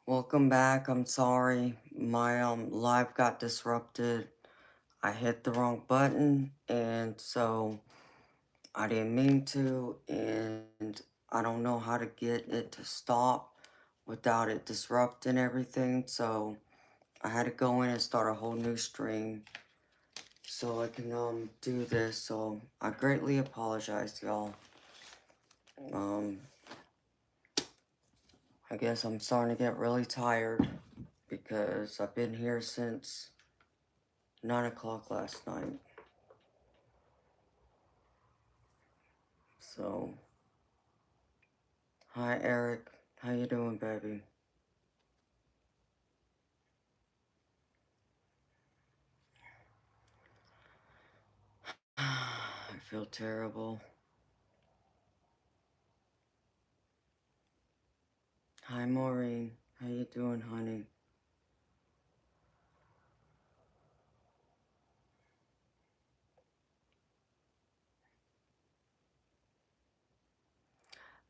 Welcome back. I'm sorry. My live got disrupted. I hit the wrong button and so I didn't mean to, and I don't know how to get it to stop without it disrupting everything. So I had to go in and start a whole new stream so I can do this. So I greatly apologize, y'all. Um I guess I'm starting to get really tired because I've been here since 9 o'clock last night. So, hi Eric. How you doing, baby? I feel terrible. Hi Maureen. How you doing, honey?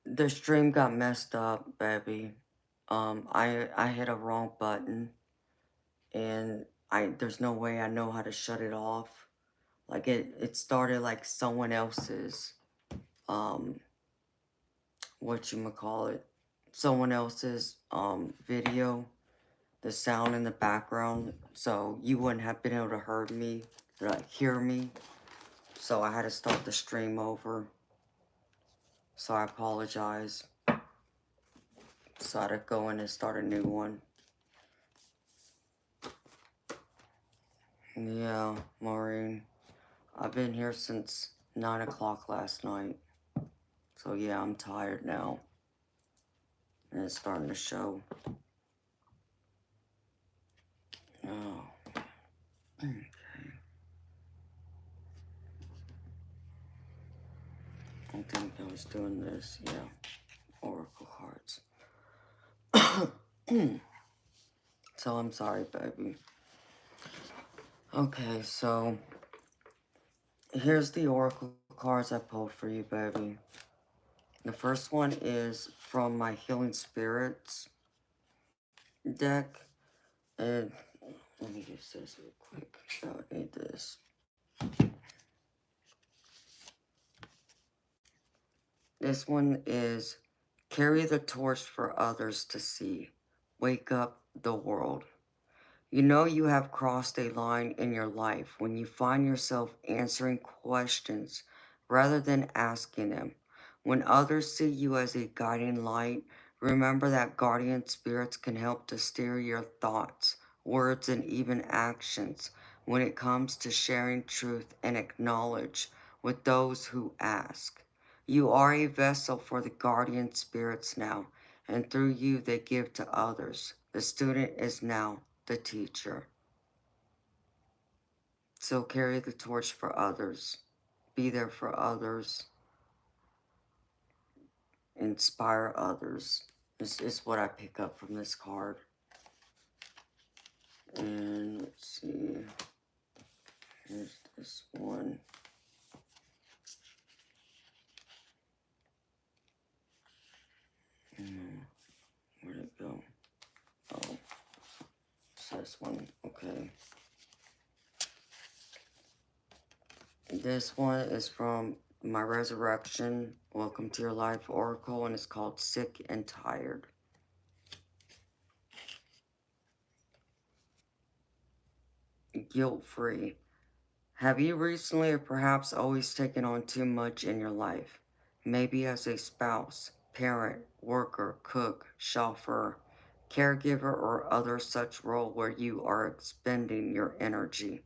The stream got messed up, baby. I hit a wrong button and there's no way I know how to shut it off. Like it started like someone else's um whatchamacallit, someone else's video, the sound in the background, so you wouldn't have been able to hear me. So I had to start the stream over. So I apologize. So I had to go in and start a new one. Yeah, Maureen. I've been here since 9 o'clock last night. So yeah, I'm tired now. And it's starting to show. Oh. Okay. I think I was doing this. Yeah. Oracle cards. So I'm sorry, baby. Okay, so here's the oracle cards I pulled for you, baby. The first one is from my Healing Spirits deck. And let me use this real quick. I don't need this. This one is carry the torch for others to see. Wake up the world. You know you have crossed a line in your life when you find yourself answering questions rather than asking them. When others see you as a guiding light, remember that guardian spirits can help to steer your thoughts, words, and even actions when it comes to sharing truth and acknowledge with those who ask. You are a vessel for the guardian spirits now, and through you they give to others. The student is now the teacher. So carry the torch for others. Be there for others. Inspire others. This is what I pick up from this card. And let's see. Here's this one. Where'd it go? Oh, it's this one. Okay. This one is from my Resurrection, Welcome to Your Life Oracle, and it's called Sick and Tired. Guilt-free. Have you recently or perhaps always taken on too much in your life? Maybe as a spouse, parent, worker, cook, chauffeur, caregiver, or other such role where you are expending your energy.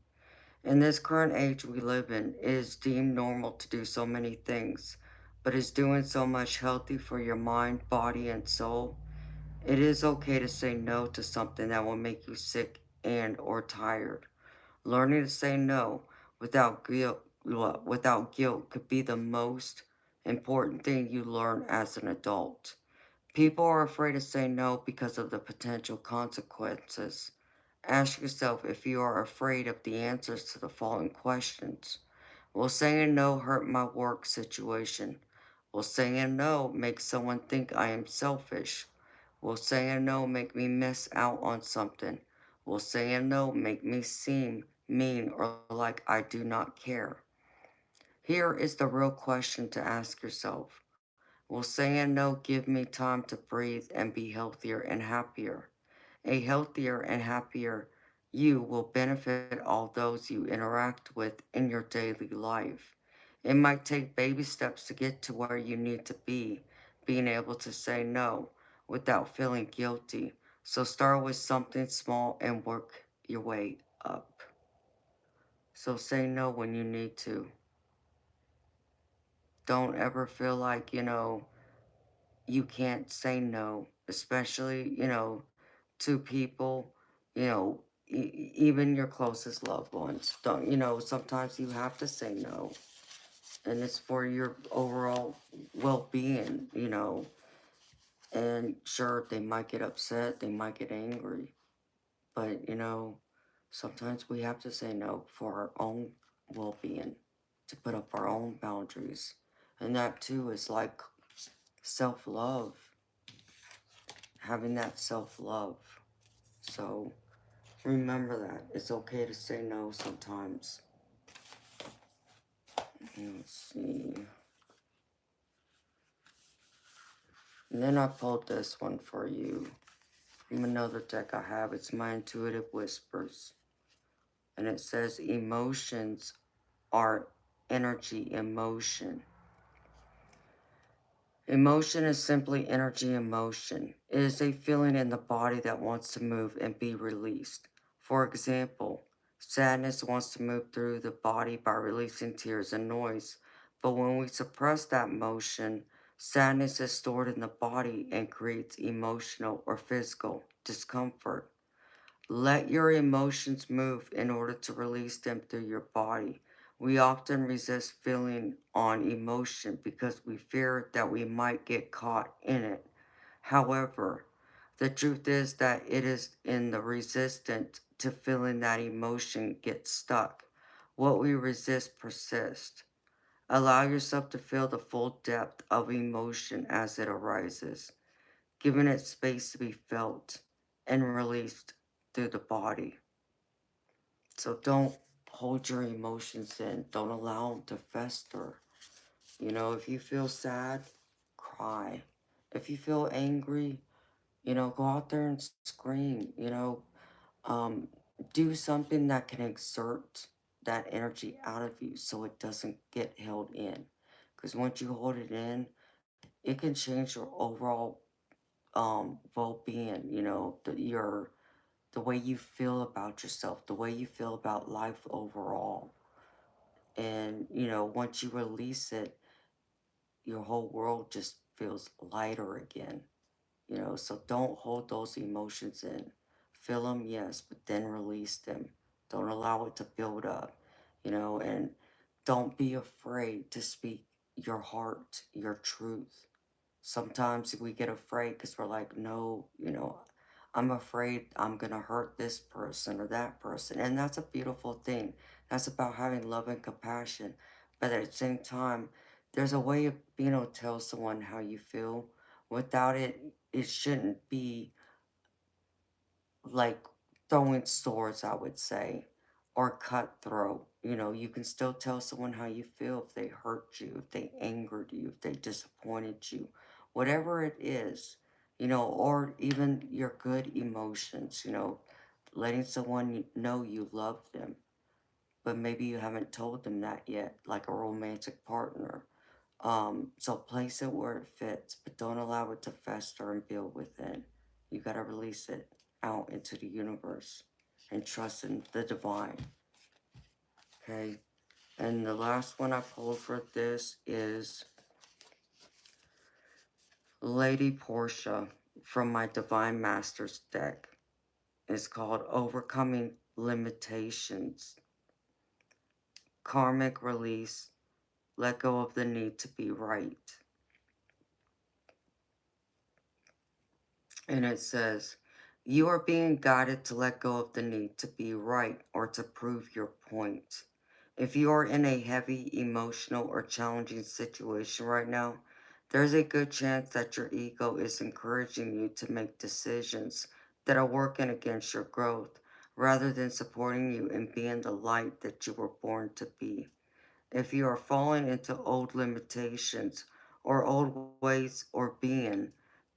In this current age we live in, it is deemed normal to do so many things, but is doing so much healthy for your mind, body, and soul? It is okay to say no to something that will make you sick and or tired. Learning to say no without guilt could be the most important thing you learn as an adult. People are afraid to say no because of the potential consequences. Ask yourself if you are afraid of the answers to the following questions. Will saying no hurt my work situation? Will saying no make someone think I am selfish? Will saying no make me miss out on something? Will saying no make me seem mean or like I do not care? Here is the real question to ask yourself. Will saying no give me time to breathe and be healthier and happier? A healthier and happier you will benefit all those you interact with in your daily life. It might take baby steps to get to where you need to be, being able to say no without feeling guilty. So start with something small and work your way up. So say no when you need to. Don't ever feel like, you can't say no, especially, to people, even your closest loved ones. Don't, sometimes you have to say no, and it's for your overall well-being, and sure, they might get upset, they might get angry, but, sometimes we have to say no for our own well-being, to put up our own boundaries, and that too is like self-love, having that self-love. So remember that. It's okay to say no sometimes. Let's see. And then I pulled this one for you from another deck I have. It's my Intuitive Whispers. And it says emotions are energy in motion. Emotion is simply energy in motion. It is a feeling in the body that wants to move and be released. For example, sadness wants to move through the body by releasing tears and noise. But when we suppress that motion, sadness is stored in the body and creates emotional or physical discomfort. Let your emotions move in order to release them through your body. We often resist feeling on emotion because we fear that we might get caught in it. However, the truth is that it is in the resistance to feeling that emotion gets stuck. What we resist persists. Allow yourself to feel the full depth of emotion as it arises, giving it space to be felt and released through the body. So don't hold your emotions in. Don't allow them to fester. If you feel sad, cry. If you feel angry, go out there and scream. Um, do something that can exert that energy out of you so it doesn't get held in. Because once you hold it in, it can change your overall well-being, the way you feel about yourself, the way you feel about life overall. And, once you release it, your whole world just feels lighter again, so don't hold those emotions in. Feel them, yes, but then release them. Don't allow it to build up, and don't be afraid to speak your heart, your truth. Sometimes we get afraid because we're like, no, I'm afraid I'm going to hurt this person or that person. And that's a beautiful thing. That's about having love and compassion. But at the same time, there's a way of being able to tell someone how you feel. Without it, it shouldn't be like throwing swords, I would say, or cutthroat. You can still tell someone how you feel if they hurt you, if they angered you, if they disappointed you, whatever it is, or even your good emotions, letting someone know you love them, but maybe you haven't told them that yet, like a romantic partner. So place it where it fits, but don't allow it to fester and build within. You gotta release it out into the universe and trust in the divine. Okay? And the last one I pulled for this is Lady Portia from my Divine Masters deck. It's called Overcoming Limitations. Karmic Release. Let go of the need to be right. And it says, you are being guided to let go of the need to be right or to prove your point. If you are in a heavy, emotional, or challenging situation right now, There's a good chance that your ego is encouraging you to make decisions that are working against your growth rather than supporting you and being the light that you were born to be. If you are falling into old limitations or old ways or being,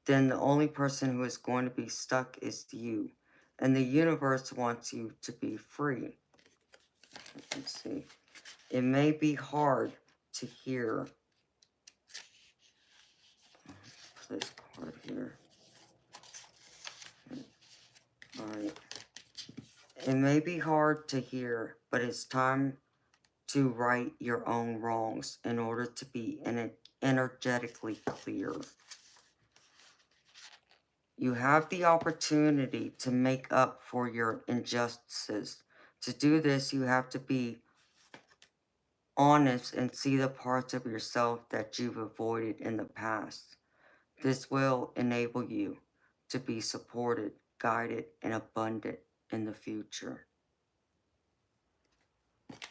then the only person who is going to be stuck is you. And the universe wants you to be free. Let's see. It may be hard to hear this card here. All right. It may be hard to hear, but it's time to right your own wrongs in order to be energetically clear. You have the opportunity to make up for your injustices. To do this, you have to be honest and see the parts of yourself that you've avoided in the past. This will enable you to be supported, guided, and abundant in the future.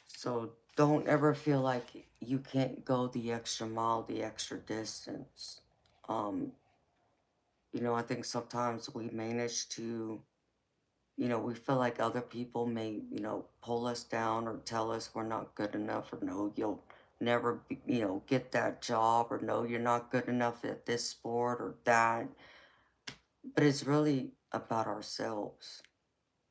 So don't ever feel like you can't go the extra mile, the extra distance. Um, I think sometimes we manage to, we feel like other people may, pull us down or tell us we're not good enough, or no, you'll never, get that job, or no, you're not good enough at this sport or that. But it's really about ourselves.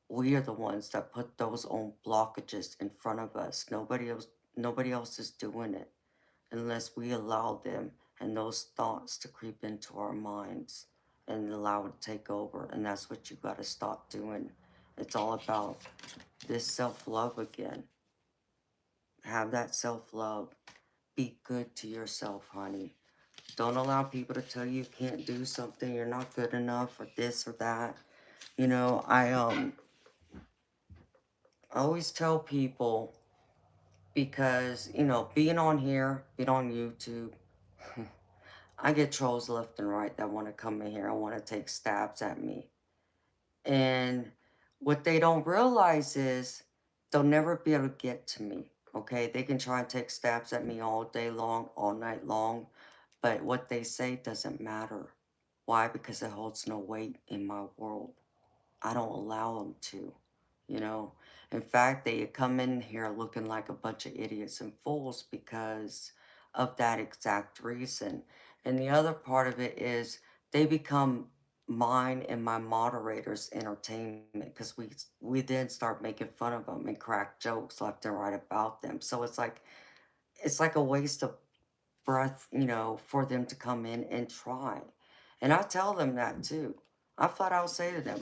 We are the ones that put those own blockages in front of us. Nobody else is doing it unless we allow them and those thoughts to creep into our minds and allow it to take over. And that's what you got to stop doing. It's all about this self-love again. Have that self-love. Be good to yourself, honey. Don't allow people to tell you can't do something, you're not good enough, or this or that. I always tell people, because, being on here, being on YouTube, I get trolls left and right that want to come in here and want to take stabs at me. And what they don't realize is they'll never be able to get to me. Okay, they can try and take stabs at me all day long, all night long, but what they say doesn't matter. Why? Because it holds no weight in my world. I don't allow them to, you know. In fact, they come in here looking like a bunch of idiots and fools because of that exact reason. And the other part of it is they become mine and my moderator's entertainment, because we then start making fun of them and crack jokes left and right about them. So it's like a waste of breath, for them to come in and try. And I tell them that too. I flat out say to them,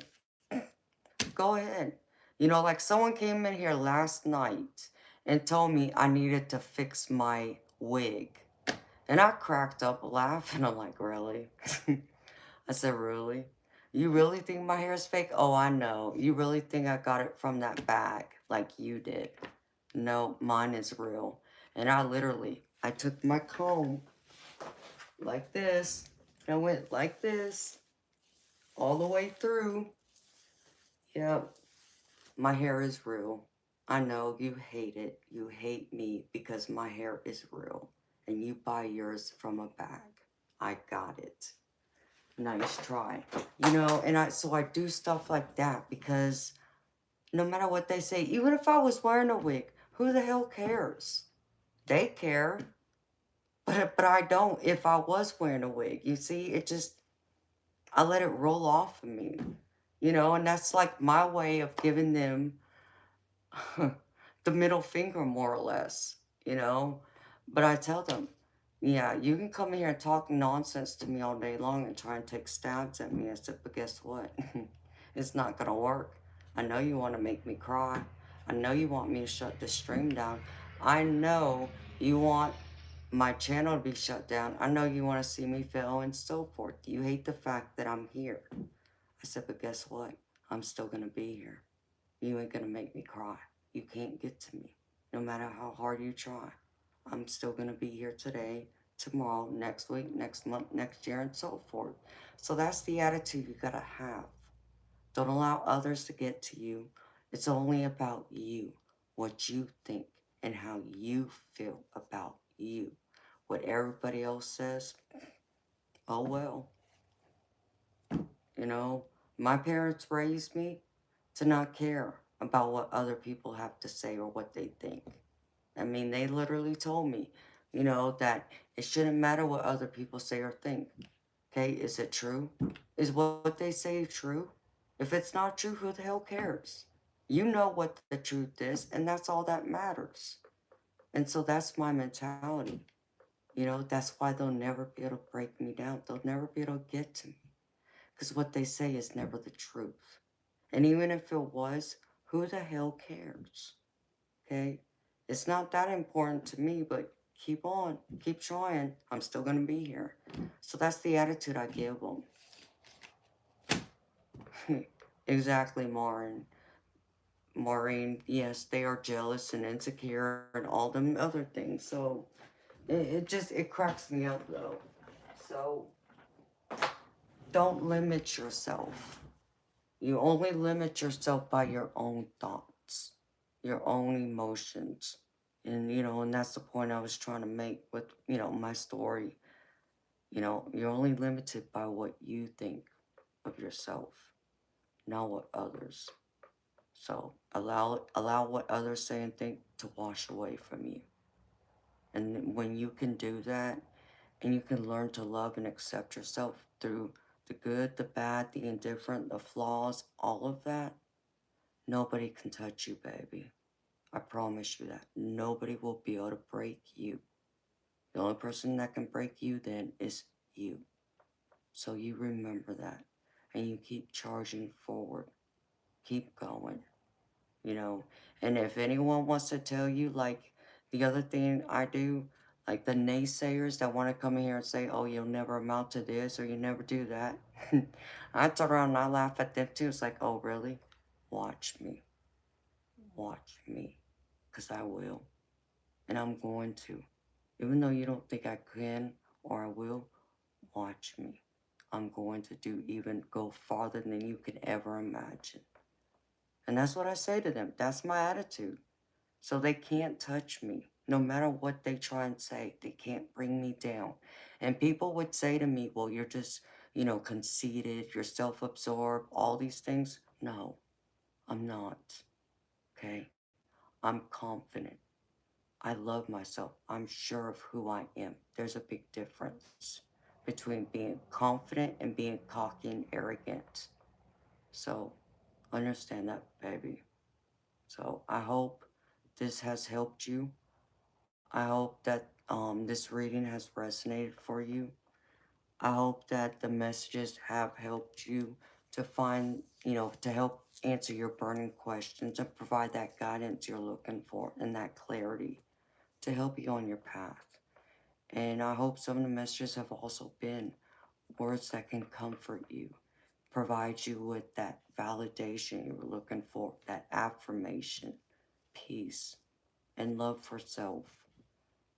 go ahead. Like someone came in here last night and told me I needed to fix my wig. And I cracked up laughing. I'm like, really? I said, really? You really think my hair is fake? Oh, I know. You really think I got it from that bag like you did? No, mine is real. And I took my comb like this. And I went like this all the way through. Yep. My hair is real. I know you hate it. You hate me because my hair is real. And you buy yours from a bag. I got it. Nice try. So I do stuff like that because no matter what they say, even if I was wearing a wig, who the hell cares? They care. But I don't if I was wearing a wig. You see, I let it roll off of me. And that's like my way of giving them the middle finger, more or less, you know. But I tell them, yeah, you can come here and talk nonsense to me all day long and try and take stabs at me. I said, but guess what? It's not going to work. I know you want to make me cry. I know you want me to shut the stream down. I know you want my channel to be shut down. I know you want to see me fail and so forth. You hate the fact that I'm here. I said, but guess what? I'm still going to be here. You ain't going to make me cry. You can't get to me. No matter how hard you try. I'm still going to be here today, tomorrow, next week, next month, next year, and so forth. So that's the attitude you got to have. Don't allow others to get to you. It's only about you, what you think, and how you feel about you. What everybody else says, Oh well. You know, my parents raised me to not care about what other people have to say or what they think. I mean, they literally told me, that it shouldn't matter what other people say or think. Okay, is it true? Is what they say true? If it's not true, who the hell cares? You know what the truth is, and that's all that matters. And so that's my mentality. That's why they'll never be able to break me down. They'll never be able to get to me. Because what they say is never the truth. And even if it was, who the hell cares? Okay? It's not that important to me, but keep on, keep trying. I'm still going to be here. So that's the attitude I give them. Exactly, Maureen, yes, they are jealous and insecure and all them other things. So it cracks me up though. So don't limit yourself. You only limit yourself by your own thoughts, your own emotions. And that's the point I was trying to make with, my story. You're only limited by what you think of yourself, not what others. So allow what others say and think to wash away from you. And when you can do that, and you can learn to love and accept yourself through the good, the bad, the indifferent, the flaws, all of that, nobody can touch you, baby. I promise you that. Nobody will be able to break you. The only person that can break you then is you. So you remember that. And you keep charging forward. Keep going. And if anyone wants to tell you, like, the other thing I do, like the naysayers that want to come in here and say, oh, you'll never amount to this or you never do that. I turn around and I laugh at them too. It's like, oh, really? Watch me. Watch me. Because I will. And I'm going to. Even though you don't think I can or I will, watch me. I'm going to even go farther than you could ever imagine. And that's what I say to them. That's my attitude. So they can't touch me. No matter what they try and say, they can't bring me down. And people would say to me, well, you're just, conceited, you're self-absorbed, all these things. No, I'm not. Okay? I'm confident. I love myself. I'm sure of who I am. There's a big difference between being confident and being cocky and arrogant. So understand that, baby. So I hope this has helped you. I hope that this reading has resonated for you. I hope that the messages have helped you to find, to help answer your burning questions and provide that guidance you're looking for and that clarity to help you on your path. And I hope some of the messages have also been words that can comfort you, provide you with that validation you were looking for, that affirmation, peace, and love for self.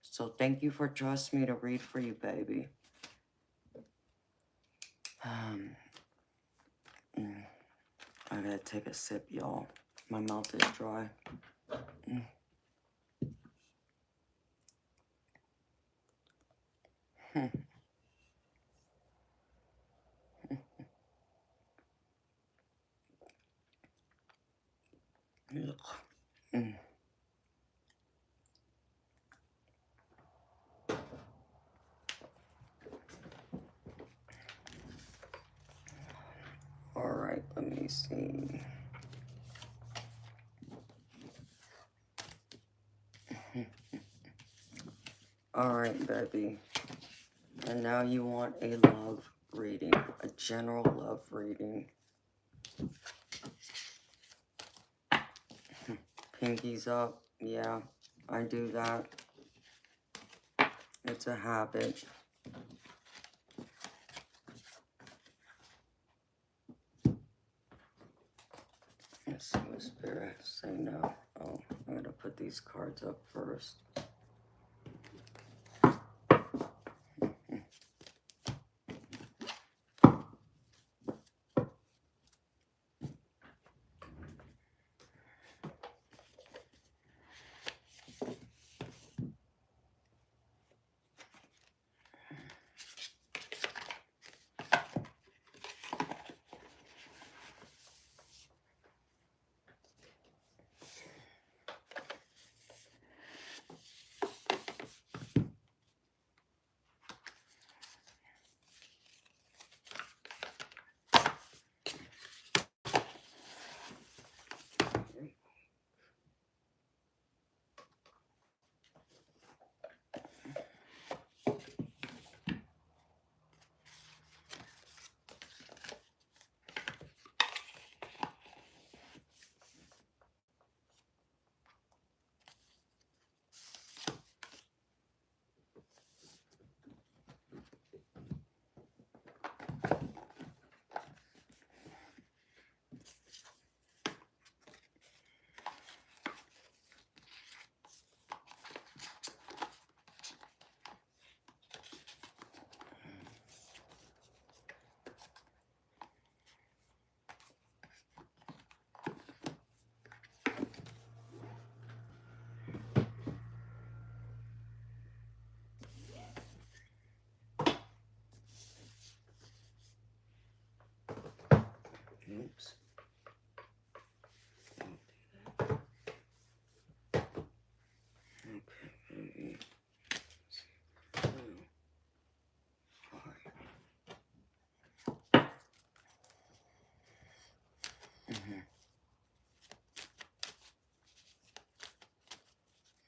So thank you for trusting me to read for you, baby. I gotta take a sip, y'all. My mouth is dry. All right, let me see. All right, baby. And now you want a love reading, a general love reading. Pinkies up. Yeah, I do that. It's a habit. Let's see what spirit say no. Oh, I'm gonna put these cards up first.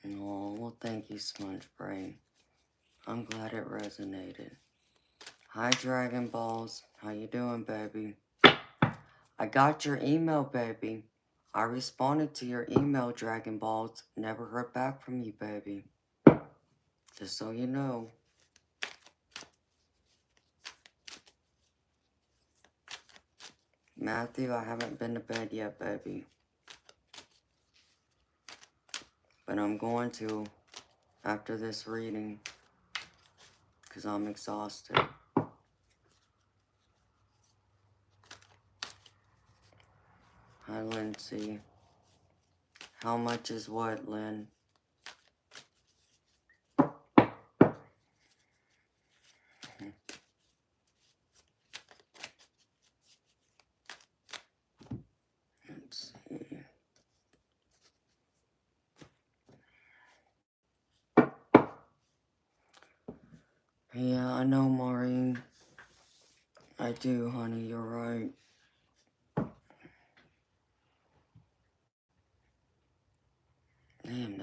Oh, well, thank you, Sponge Brain. I'm glad it resonated. Hi, Dragon Balls. How you doing, baby? I got your email, baby. I responded to your email, Dragon Balls. Never heard back from you, baby. Just so you know. Matthew, I haven't been to bed yet, baby. But I'm going to after this reading. Because I'm exhausted. Hi, Lindsay. How much is what, Lynn? Let's see. Yeah, I know, Maureen. I do, honey. You're right. Damn,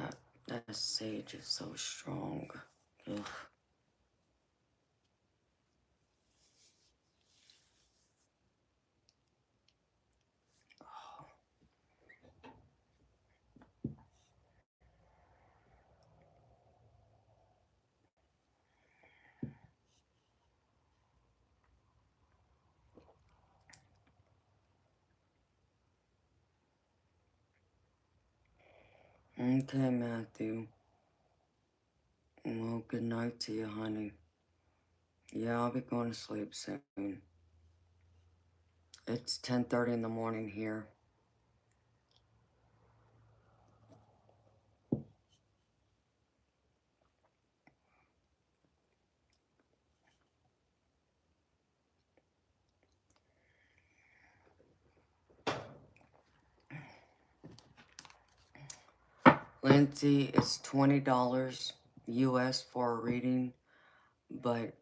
that sage is so strong. Ugh. Okay, Matthew. Well, good night to you, honey. Yeah, I'll be going to sleep soon. It's 10:30 in the morning here. Lindsay, it's $20 US for a reading, but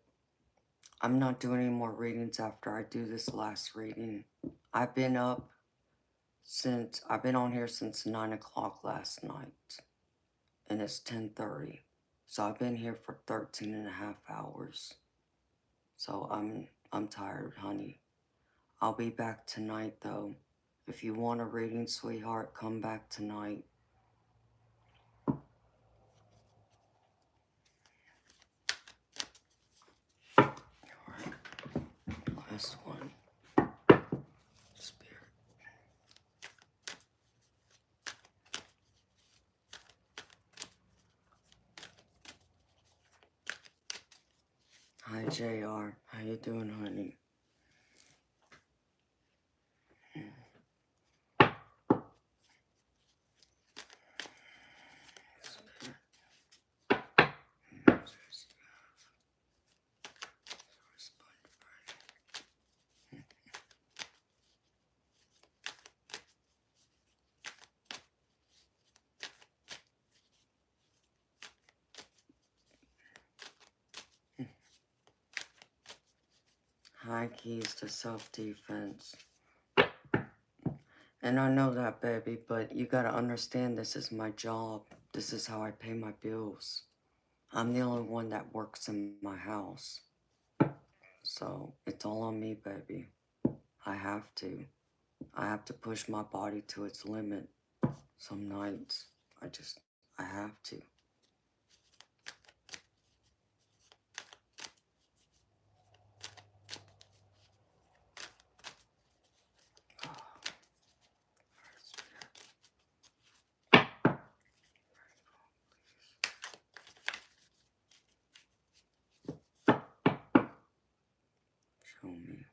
I'm not doing any more readings after I do this last reading. I've been on here since 9 o'clock last night, and it's 10:30. So I've been here for 13 and a half hours. So I'm tired, honey. I'll be back tonight, though. If you want a reading, sweetheart, come back tonight. Alright, last one. Spirit. Hi, JR. How you doing, honey? High keys to self-defense. And I know that, baby, but you gotta understand this is my job. This is how I pay my bills. I'm the only one that works in my house. So, it's all on me, baby. I have to. I have to push my body to its limit. Some nights, I have to. Show me.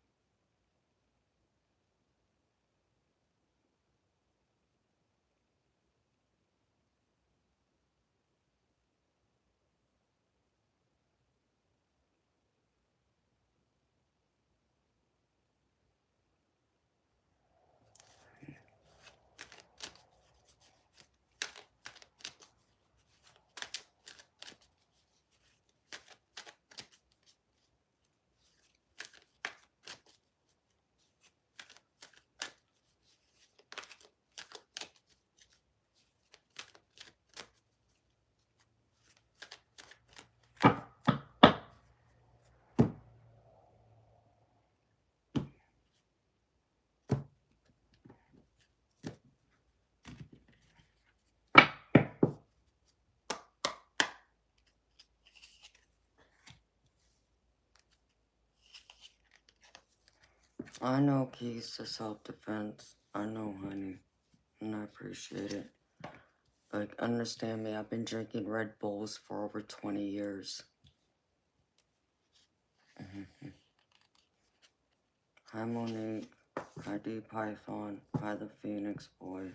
I know keys to self-defense. I know, honey. And I appreciate it. But understand me, I've been drinking Red Bulls for over 20 years. Hi, Monique. Hi, D Python. Hi, the Phoenix Boy.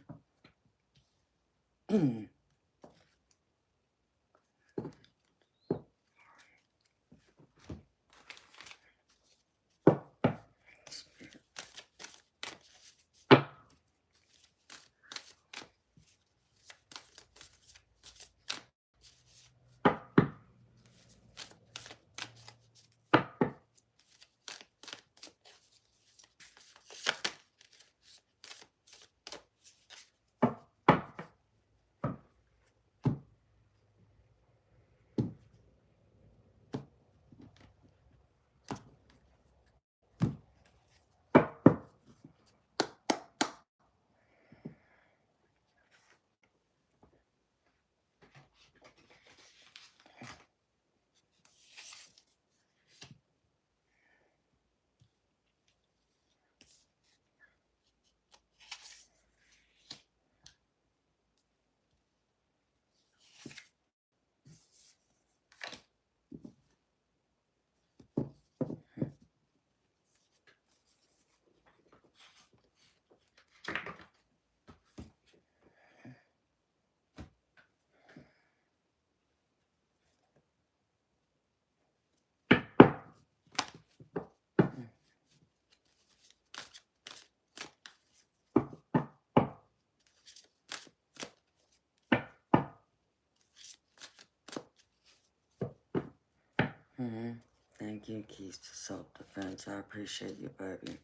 Thank you, Keys to Self-Defense. I appreciate you, baby.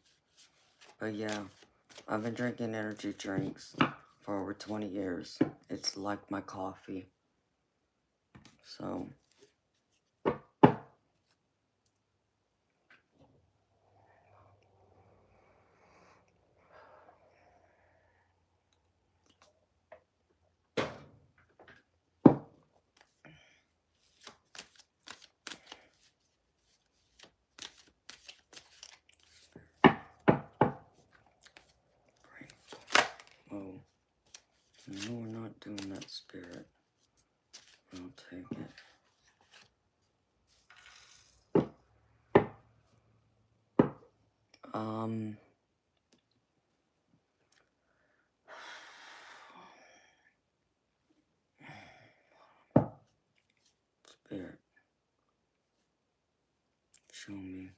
But yeah, I've been drinking energy drinks for over 20 years. It's like my coffee. So, oh, no, we're not doing that, Spirit. I'll take it. Spirit, show me.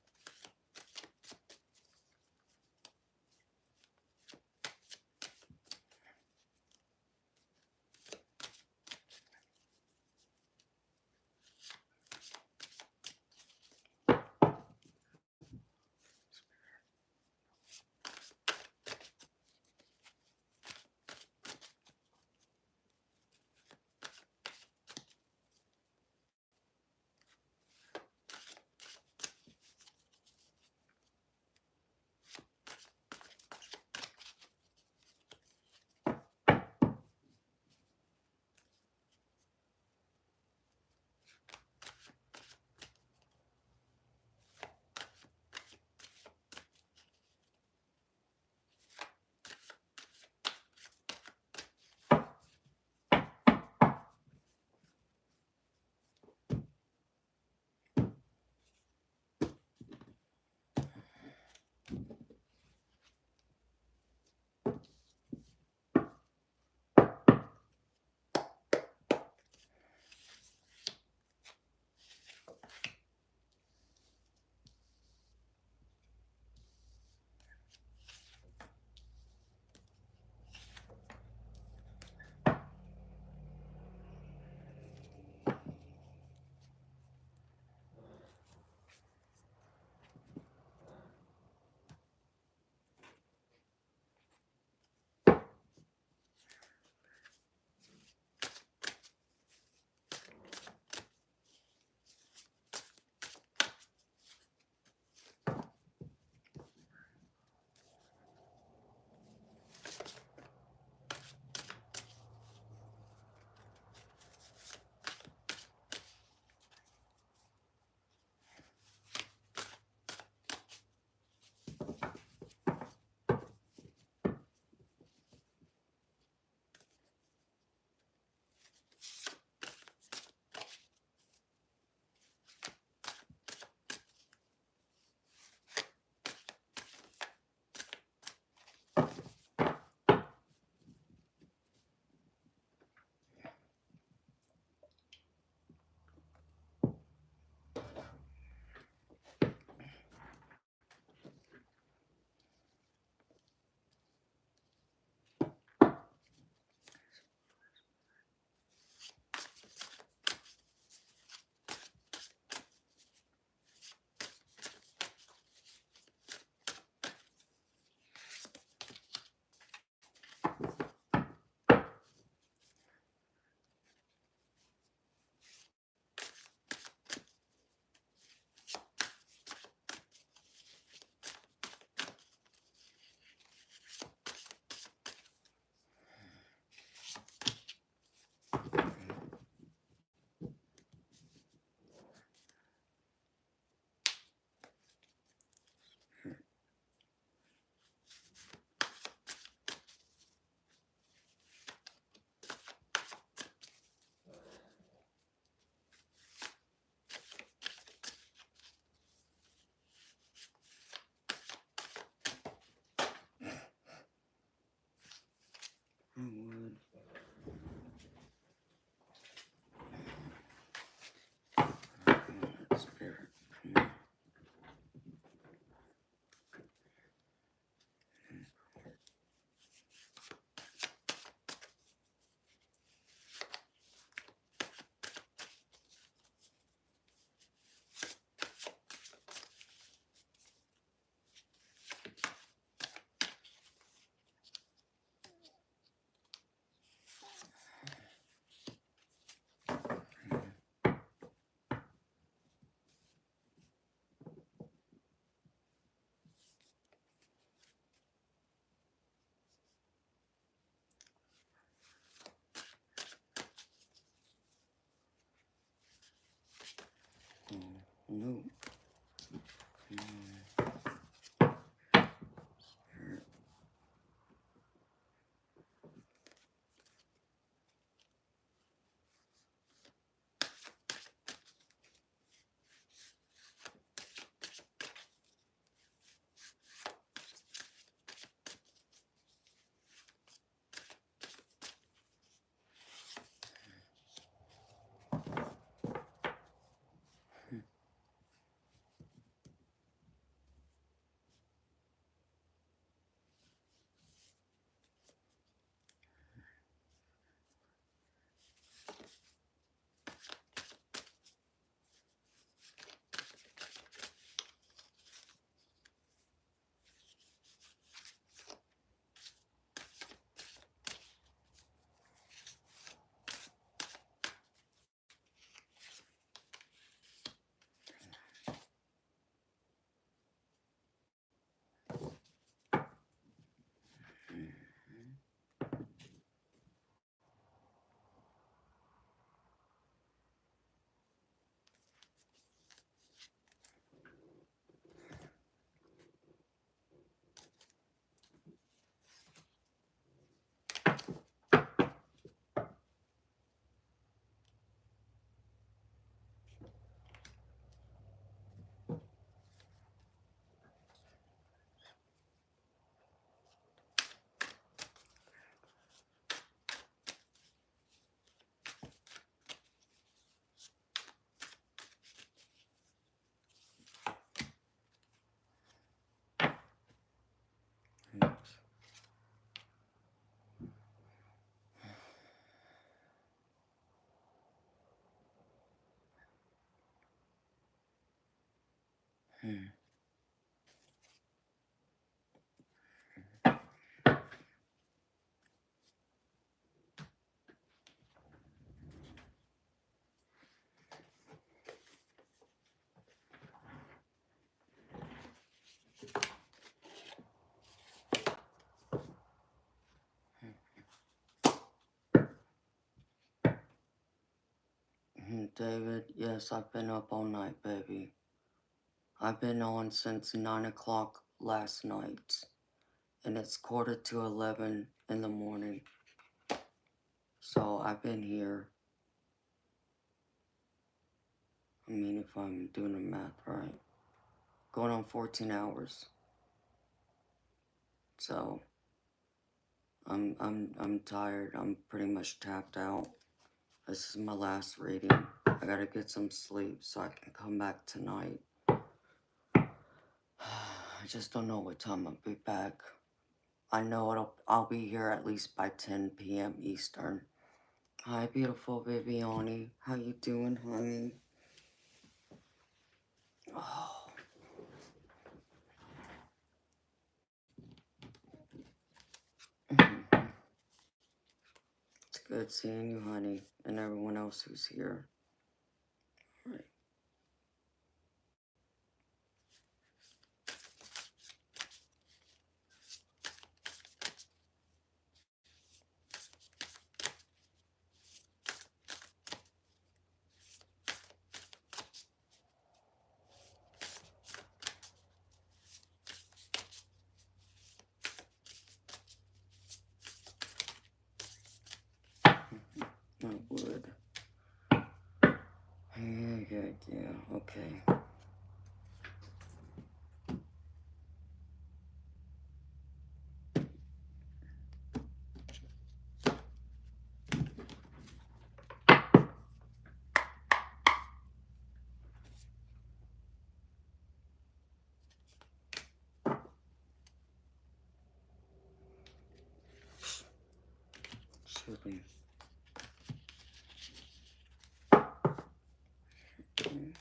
Hmm. David, yes, I've been up all night, baby. I've been on since 9 o'clock last night, and it's 10:45 in the morning. So I've been here. I mean, if I'm doing the math right, going on 14 hours. So I'm tired. I'm pretty much tapped out. This is my last reading. I gotta get some sleep so I can come back tonight. I just don't know what time I'll be back. I know I'll be here at least by 10 p.m. Eastern. Hi, beautiful Viviani. How you doing, honey? Oh. It's good seeing you, honey, and everyone else who's here. All right. I would. Yeah. Okay. Chilly. Okay.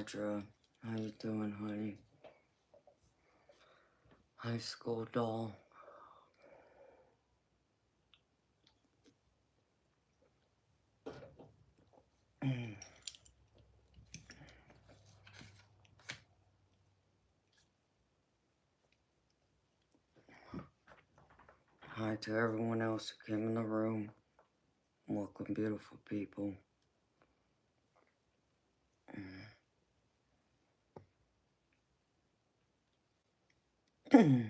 Audra. How you doing, honey? High school doll. Hi to everyone else who came in the room. Welcome, beautiful people. Spirit.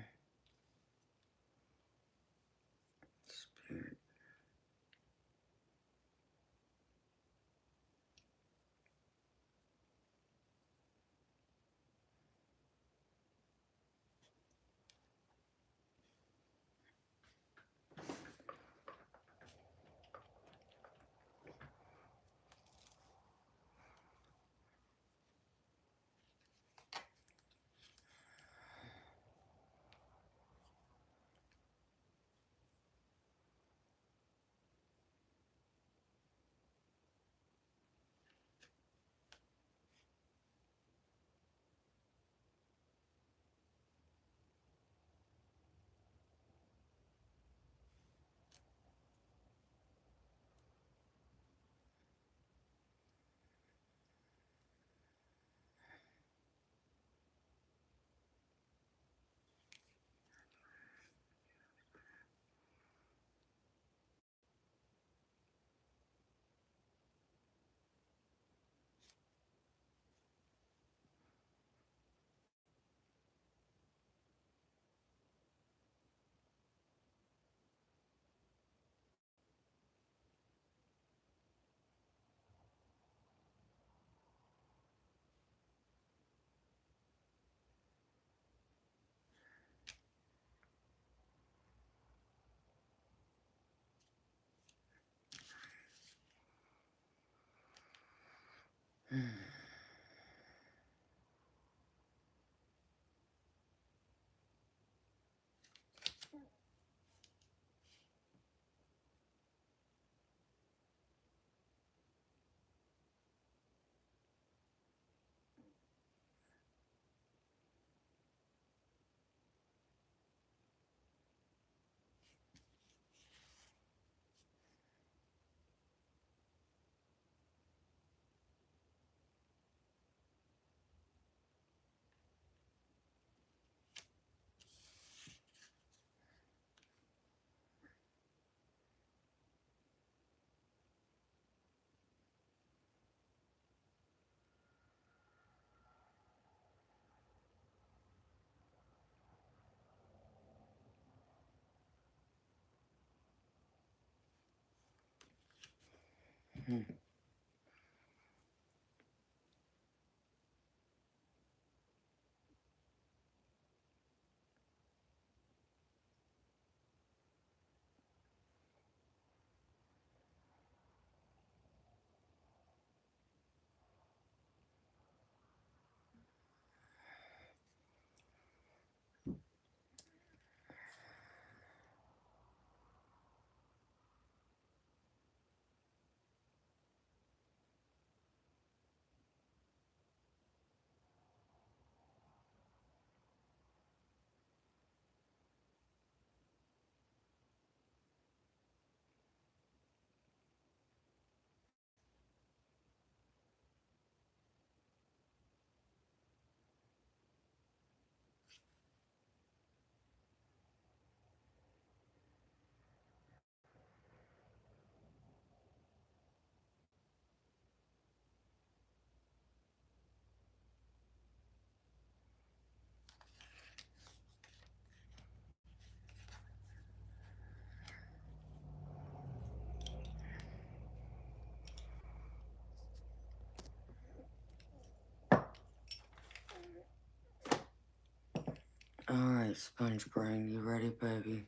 Alright, Sponge Brain, you ready, baby?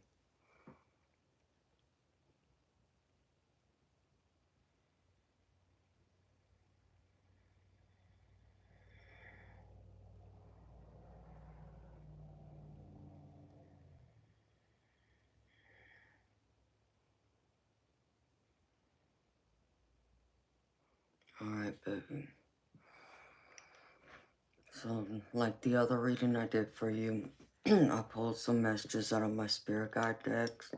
Alright, baby. So, like the other reading I did for you, I pulled some messages out of my spirit guide decks.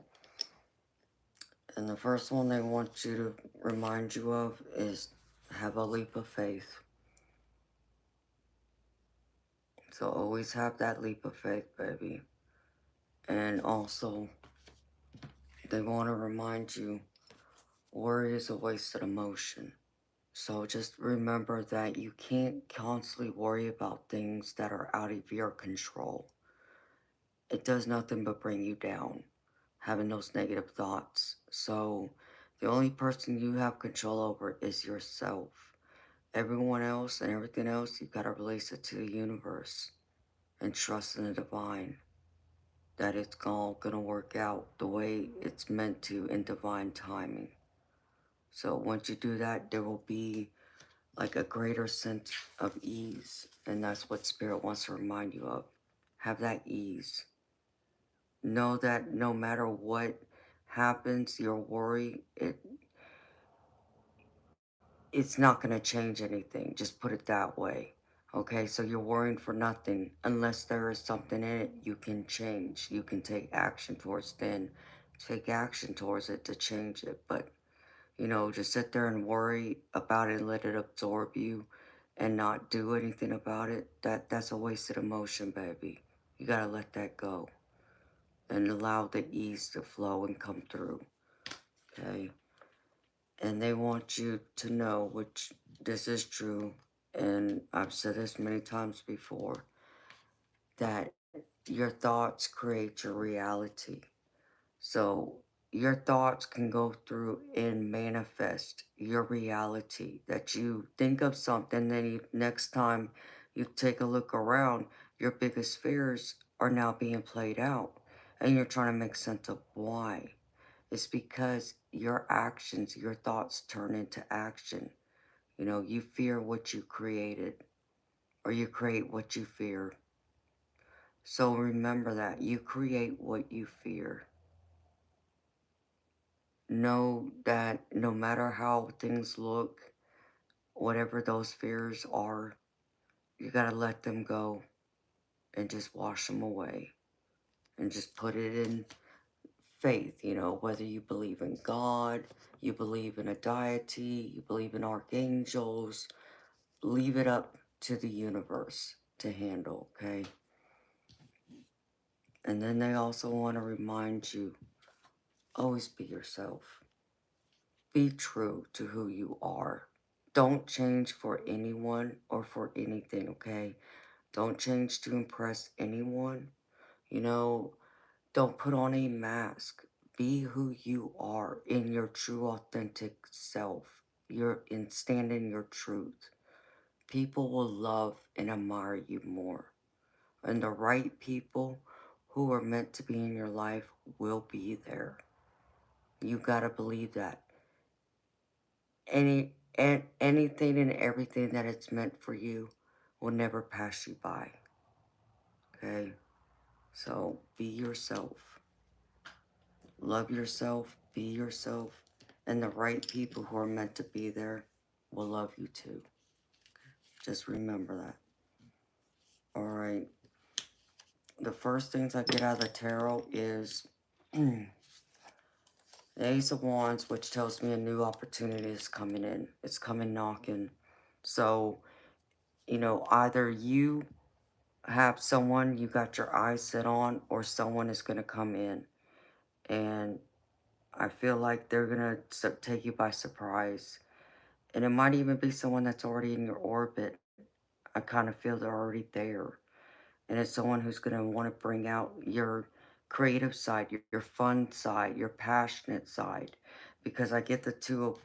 And the first one they want you to remind you of is have a leap of faith. So always have that leap of faith, baby. And also, they want to remind you worry is a wasted emotion. So just remember that you can't constantly worry about things that are out of your control. It does nothing but bring you down, having those negative thoughts. So the only person you have control over is yourself. Everyone else and everything else, you gotta release it to the universe and trust in the divine that it's all gonna work out the way it's meant to in divine timing. So once you do that, there will be like a greater sense of ease, and that's what spirit wants to remind you of. Have that ease. Know that no matter what happens, your worry, it's not going to change anything. Just put it that way. Okay, so you're worrying for nothing unless there is something in it you can change. You can take action towards, then take action towards it to change it. But just sit there and worry about it and let it absorb you and not do anything about it. That's a wasted emotion, baby. You gotta let that go and allow the ease to flow and come through. Okay? And they want you to know, which this is true, and I've said this many times before, that your thoughts create your reality. So your thoughts can go through and manifest your reality. That you think of something, then next time you take a look around, your biggest fears are now being played out. And you're trying to make sense of why. It's because your actions, your thoughts turn into action. You fear what you created, or you create what you fear. So remember that you create what you fear. Know that no matter how things look, whatever those fears are, you gotta let them go and just wash them away and just put it in faith, whether you believe in God, you believe in a deity, you believe in archangels, leave it up to the universe to handle, okay? And then they also want to remind you, always be yourself. Be true to who you are. Don't change for anyone or for anything, okay? Don't change to impress anyone. You know, don't put on a mask. Be who you are in your true, authentic self. Stand in your truth. People will love and admire you more. And the right people who are meant to be in your life will be there. You gotta believe that. Anything and everything that it's meant for you will never pass you by. Okay? So be yourself. Love yourself. Be yourself. And the right people who are meant to be there will love you too. Just remember that. Alright. The first things I get out of the tarot is the Ace of Wands, which tells me a new opportunity is coming in. It's coming knocking. So, either you have someone you got your eyes set on, or someone is going to come in, and I feel like they're going to take you by surprise, and it might even be someone that's already in your orbit. I kind of feel they're already there, and it's someone who's going to want to bring out your creative side, your fun side, your passionate side, because I get the Two of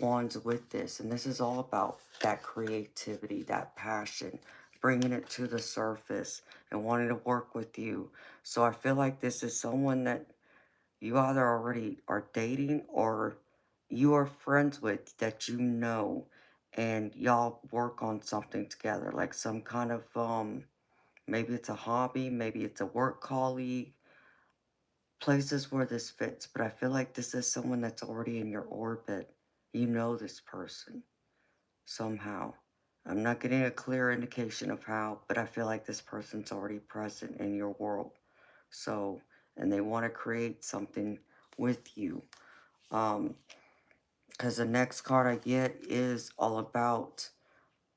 Wands with this, and this is all about that creativity, that passion, bringing it to the surface and wanting to work with you. So I feel like this is someone that you either already are dating, or you are friends with, that and y'all work on something together, like some kind of maybe it's a hobby, maybe it's a work colleague, places where this fits. But I feel like this is someone that's already in your orbit. You know this person somehow. I'm not getting a clear indication of how, but I feel like this person's already present in your world. So, and they want to create something with you. Um, because the next card I get is all about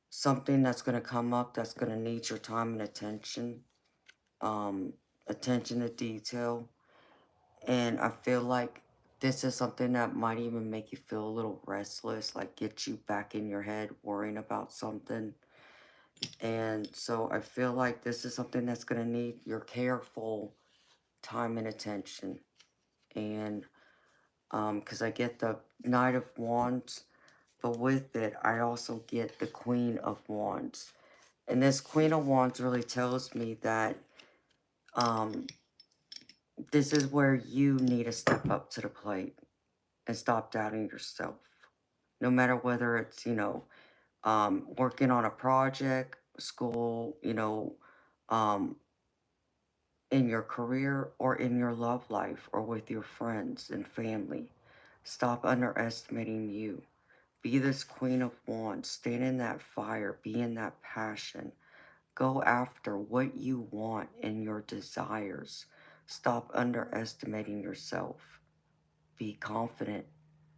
something that's going to come up that's going to need your time and attention. Um, attention to detail. And I feel like this is something that might even make you feel a little restless, like get you back in your head worrying about something. And so I feel like this is something that's going to need your careful time and attention. And because I get the Knight of Wands, but with it, I also get the Queen of Wands. And this Queen of Wands really tells me that um, this is where you need to step up to the plate and stop doubting yourself. No matter whether it's, working on a project, school, um, in your career or in your love life or with your friends and family. Stop underestimating you. Be this Queen of Wands. Stand in that fire. Be in that passion. Go after what you want and your desires. Stop underestimating yourself. Be confident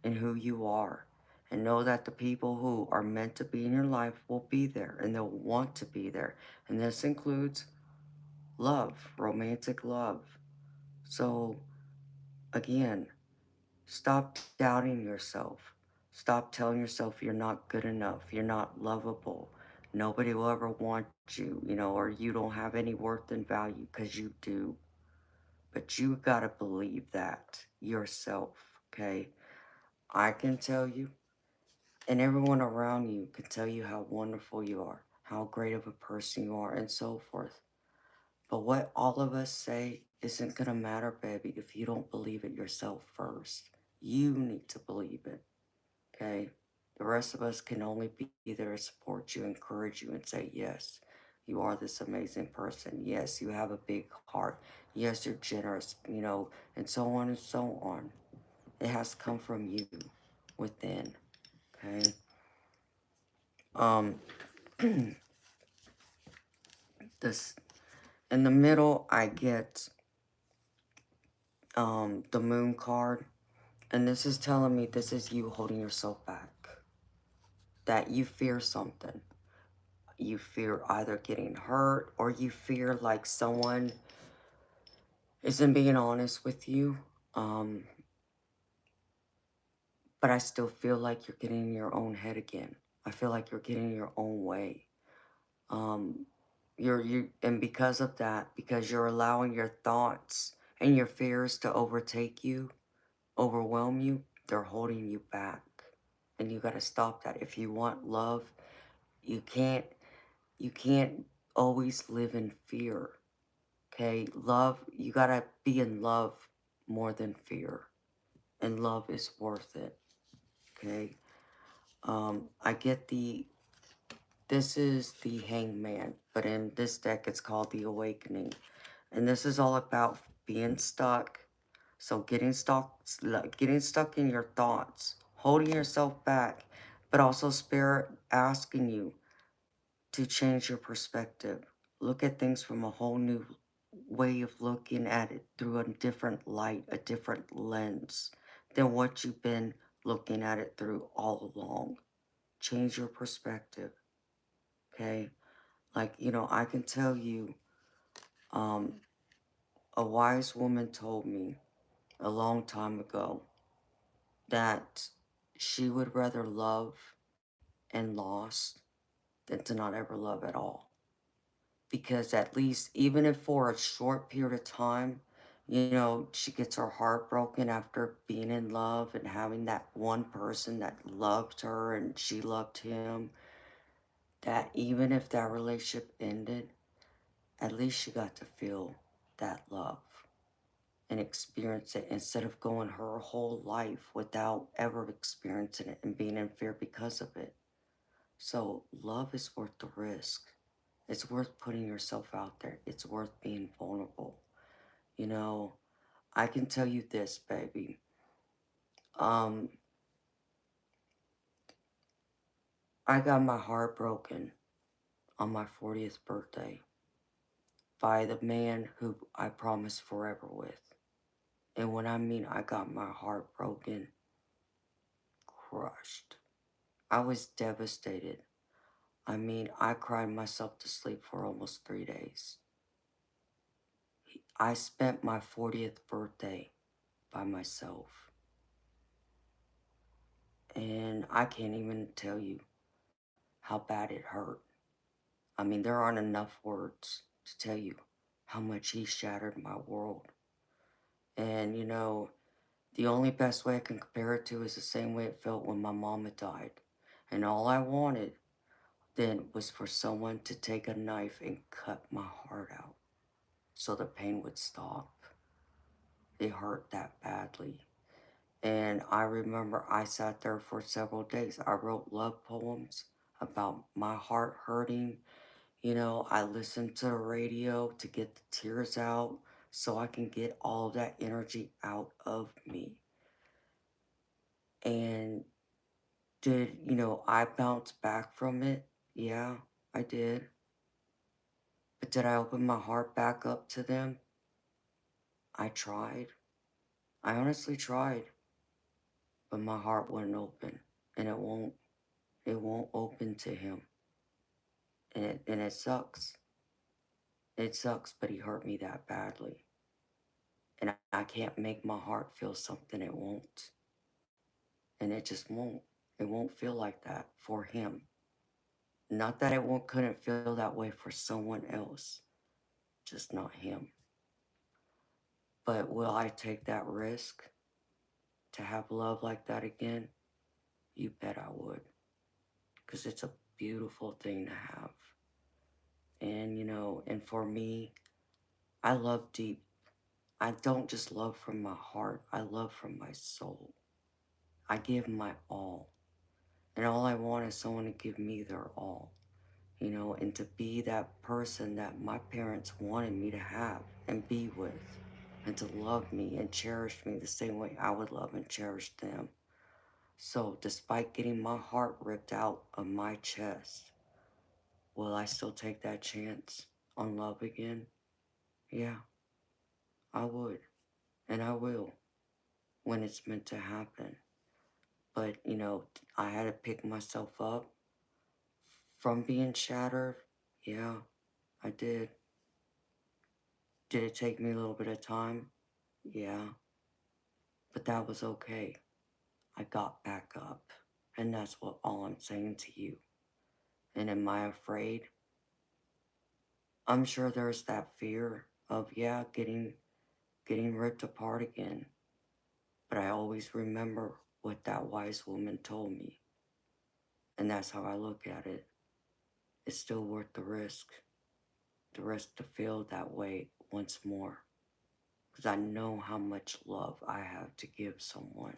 in who you are. And know that the people who are meant to be in your life will be there and they'll want to be there. And this includes love, romantic love. So, again, stop doubting yourself. Stop telling yourself you're not good enough, you're not lovable, nobody will ever want you, or you don't have any worth and value, because you do. But you gotta believe that yourself, okay? I can tell you, and everyone around you can tell you how wonderful you are, how great of a person you are, and so forth. But what all of us say isn't going to matter, baby, if you don't believe it yourself first. You need to believe it, okay? The rest of us can only be there to support you, encourage you, and say, yes, you are this amazing person. Yes, you have a big heart. Yes, you're generous, and so on and so on. It has to come from you within, okay? Um, this in the middle, I get the moon card. And this is telling me this is you holding yourself back. That you fear something. You fear either getting hurt or you fear like someone isn't being honest with you. But I still feel like you're getting in your own head again. I feel like you're getting in your own way. Um, and because of that, because you're allowing your thoughts and your fears to overtake you, overwhelm you, they're holding you back. And you got to stop that. If you want love, you can't you can't always live in fear. Okay? Love, you got to be in love more than fear. And love is worth it. Okay? I get this is the Hangman, but in this deck it's called the Awakening. And this is all about being stuck. So getting stuck in your thoughts, holding yourself back, but also Spirit asking you to change your perspective. Look at things from a whole new way of looking at it through a different light, a different lens than what you've been looking at it through all along. Change your perspective, okay? Like, I can tell you, um, a wise woman told me a long time ago that she would rather love and lost than to not ever love at all. Because at least, even if for a short period of time, she gets her heart broken after being in love and having that one person that loved her and she loved him, that even if that relationship ended, at least she got to feel that love and experience it instead of going her whole life without ever experiencing it and being in fear because of it. So love is worth the risk. It's worth putting yourself out there. It's worth being vulnerable. You know, I can tell you this, baby. Um, I got my heart broken on my 40th birthday by the man who I promised forever with. And when I mean I got my heart broken, crushed, I was devastated. I mean, I cried myself to sleep for almost 3 days. I spent my 40th birthday by myself. And I can't even tell you how bad it hurt. I mean, there aren't enough words to tell you how much he shattered my world. And, the only best way I can compare it to is the same way it felt when my mama died. And all I wanted then was for someone to take a knife and cut my heart out so the pain would stop. It hurt that badly. And I remember I sat there for several days. I wrote love poems about my heart hurting. I listened to the radio to get the tears out so I can get all of that energy out of me. And I bounce back from it? Yeah, I did. But did I open my heart back up to them? I tried. I honestly tried. But my heart wouldn't open. And it won't. It won't open to him. And it sucks. It sucks, but he hurt me that badly. And I can't make my heart feel something it won't. And it just won't. It won't feel like that for him. Not that it won't couldn't feel that way for someone else. Just not him. But will I take that risk to have love like that again? You bet I would. Because it's a beautiful thing to have. And for me, I love deep. I don't just love from my heart, I love from my soul. I give my all. And all I want is someone to give me their all. And to be that person that my parents wanted me to have and be with. And to love me and cherish me the same way I would love and cherish them. So, despite getting my heart ripped out of my chest, will I still take that chance on love again? Yeah, I would. And I will when it's meant to happen. But, I had to pick myself up from being shattered. Yeah, I did. Did it take me a little bit of time? Yeah, but that was okay. I got back up. And that's what all I'm saying to you. And am I afraid? I'm sure there's that fear of, yeah, getting ripped apart again. But I always remember what that wise woman told me. And that's how I look at it. It's still worth the risk to feel that way once more. Because I know how much love I have to give someone.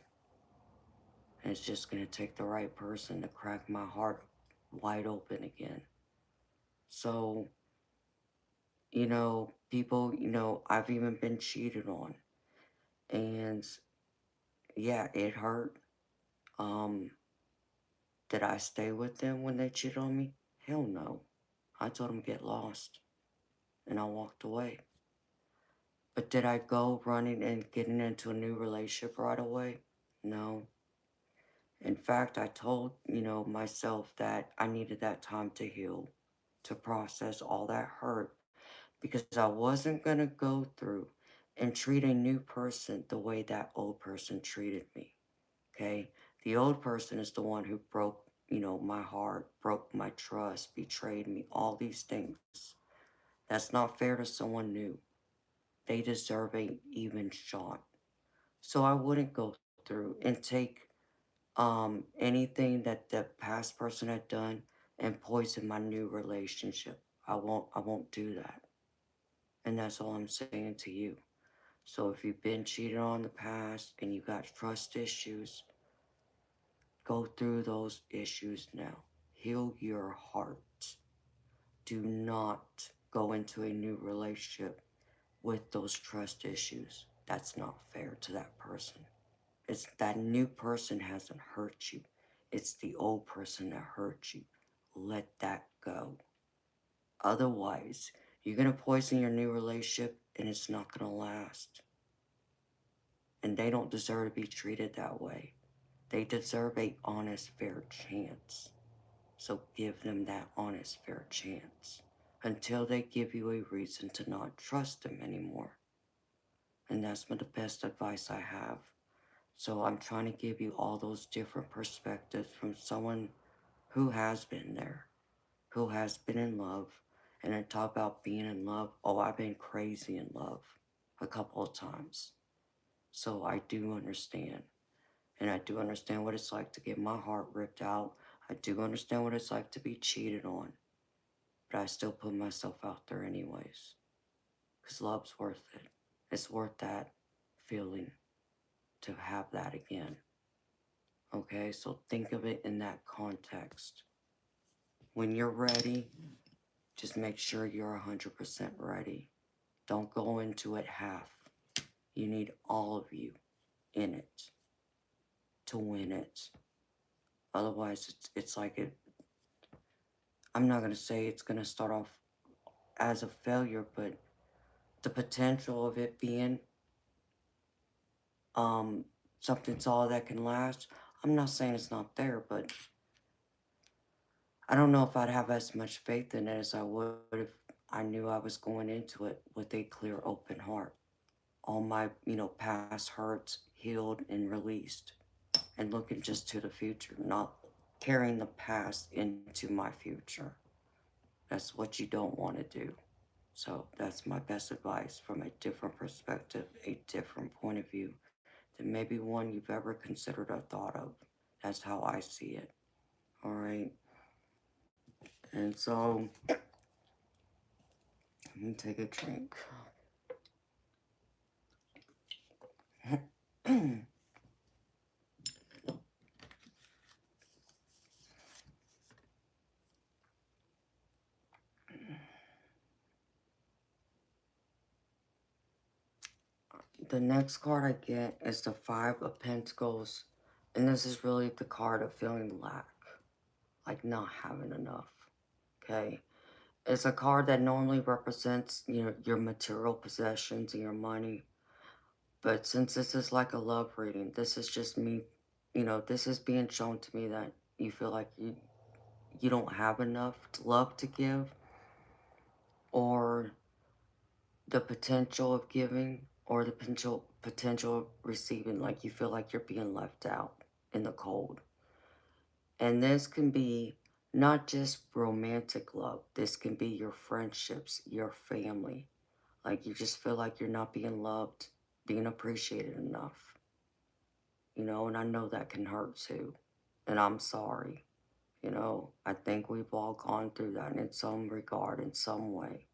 And it's just going to take the right person to crack my heart wide open again. So, people, I've even been cheated on. And yeah, it hurt. Um, did I stay with them when they cheated on me? Hell no. I told them get lost. And I walked away. But did I go running and getting into a new relationship right away? No. In fact, I told, myself that I needed that time to heal, to process all that hurt, because I wasn't going to go through and treat a new person the way that old person treated me. Okay? The old person is the one who broke, my heart, broke my trust, betrayed me, all these things. That's not fair to someone new. They deserve a even shot. So I wouldn't go through and take anything that the past person had done and poison my new relationship. I won't do that. And that's all I'm saying to you. So if you've been cheated on in the past and you got trust issues, go through those issues now. Heal your heart. Do not go into a new relationship with those trust issues. That's not fair to that person. It's that new person hasn't hurt you. It's the old person that hurt you. Let that go. Otherwise, you're going to poison your new relationship and it's not going to last. And they don't deserve to be treated that way. They deserve a honest, fair chance. So give them that honest, fair chance until they give you a reason to not trust them anymore. And that's the best advice I have. So I'm trying to give you all those different perspectives from someone who has been there, who has been in love. And I talk about being in love. Oh, I've been crazy in love a couple of times. So I do understand. And I do understand what it's like to get my heart ripped out. I do understand what it's like to be cheated on. But I still put myself out there anyways. Because love's worth it. It's worth that feeling to have that again. Okay, so think of it in that context. When you're ready, just make sure you're 100% ready. Don't go into it half. You need all of you in it to win it. Otherwise, it's like it. I'm not going to say it's going to start off as a failure, but the potential of it being something solid that can last, I'm not saying it's not there, but I don't know if I'd have as much faith in it as I would if I knew I was going into it with a clear, open heart. All my, past hurts healed and released, and looking just to the future, not carrying the past into my future. That's what you don't want to do. So that's my best advice from a different perspective, a different point of view than maybe one you've ever considered or thought of. That's how I see it. All right. And so, let me take a drink. The next card I get is the Five of Pentacles. And this is really the card of feeling lack. Like not having enough. Okay. It's a card that normally represents, your material possessions and your money. But since this is like a love reading, this is just me, this is being shown to me that you feel like you don't have enough love to give, or the potential of giving, or the potential of receiving, like you feel like you're being left out in the cold. And this can be not just romantic love. This can be your friendships, your family. Like you just feel like you're not being loved, being appreciated enough. And I know that can hurt too. And I'm sorry. I think we've all gone through that in some regard, in some way.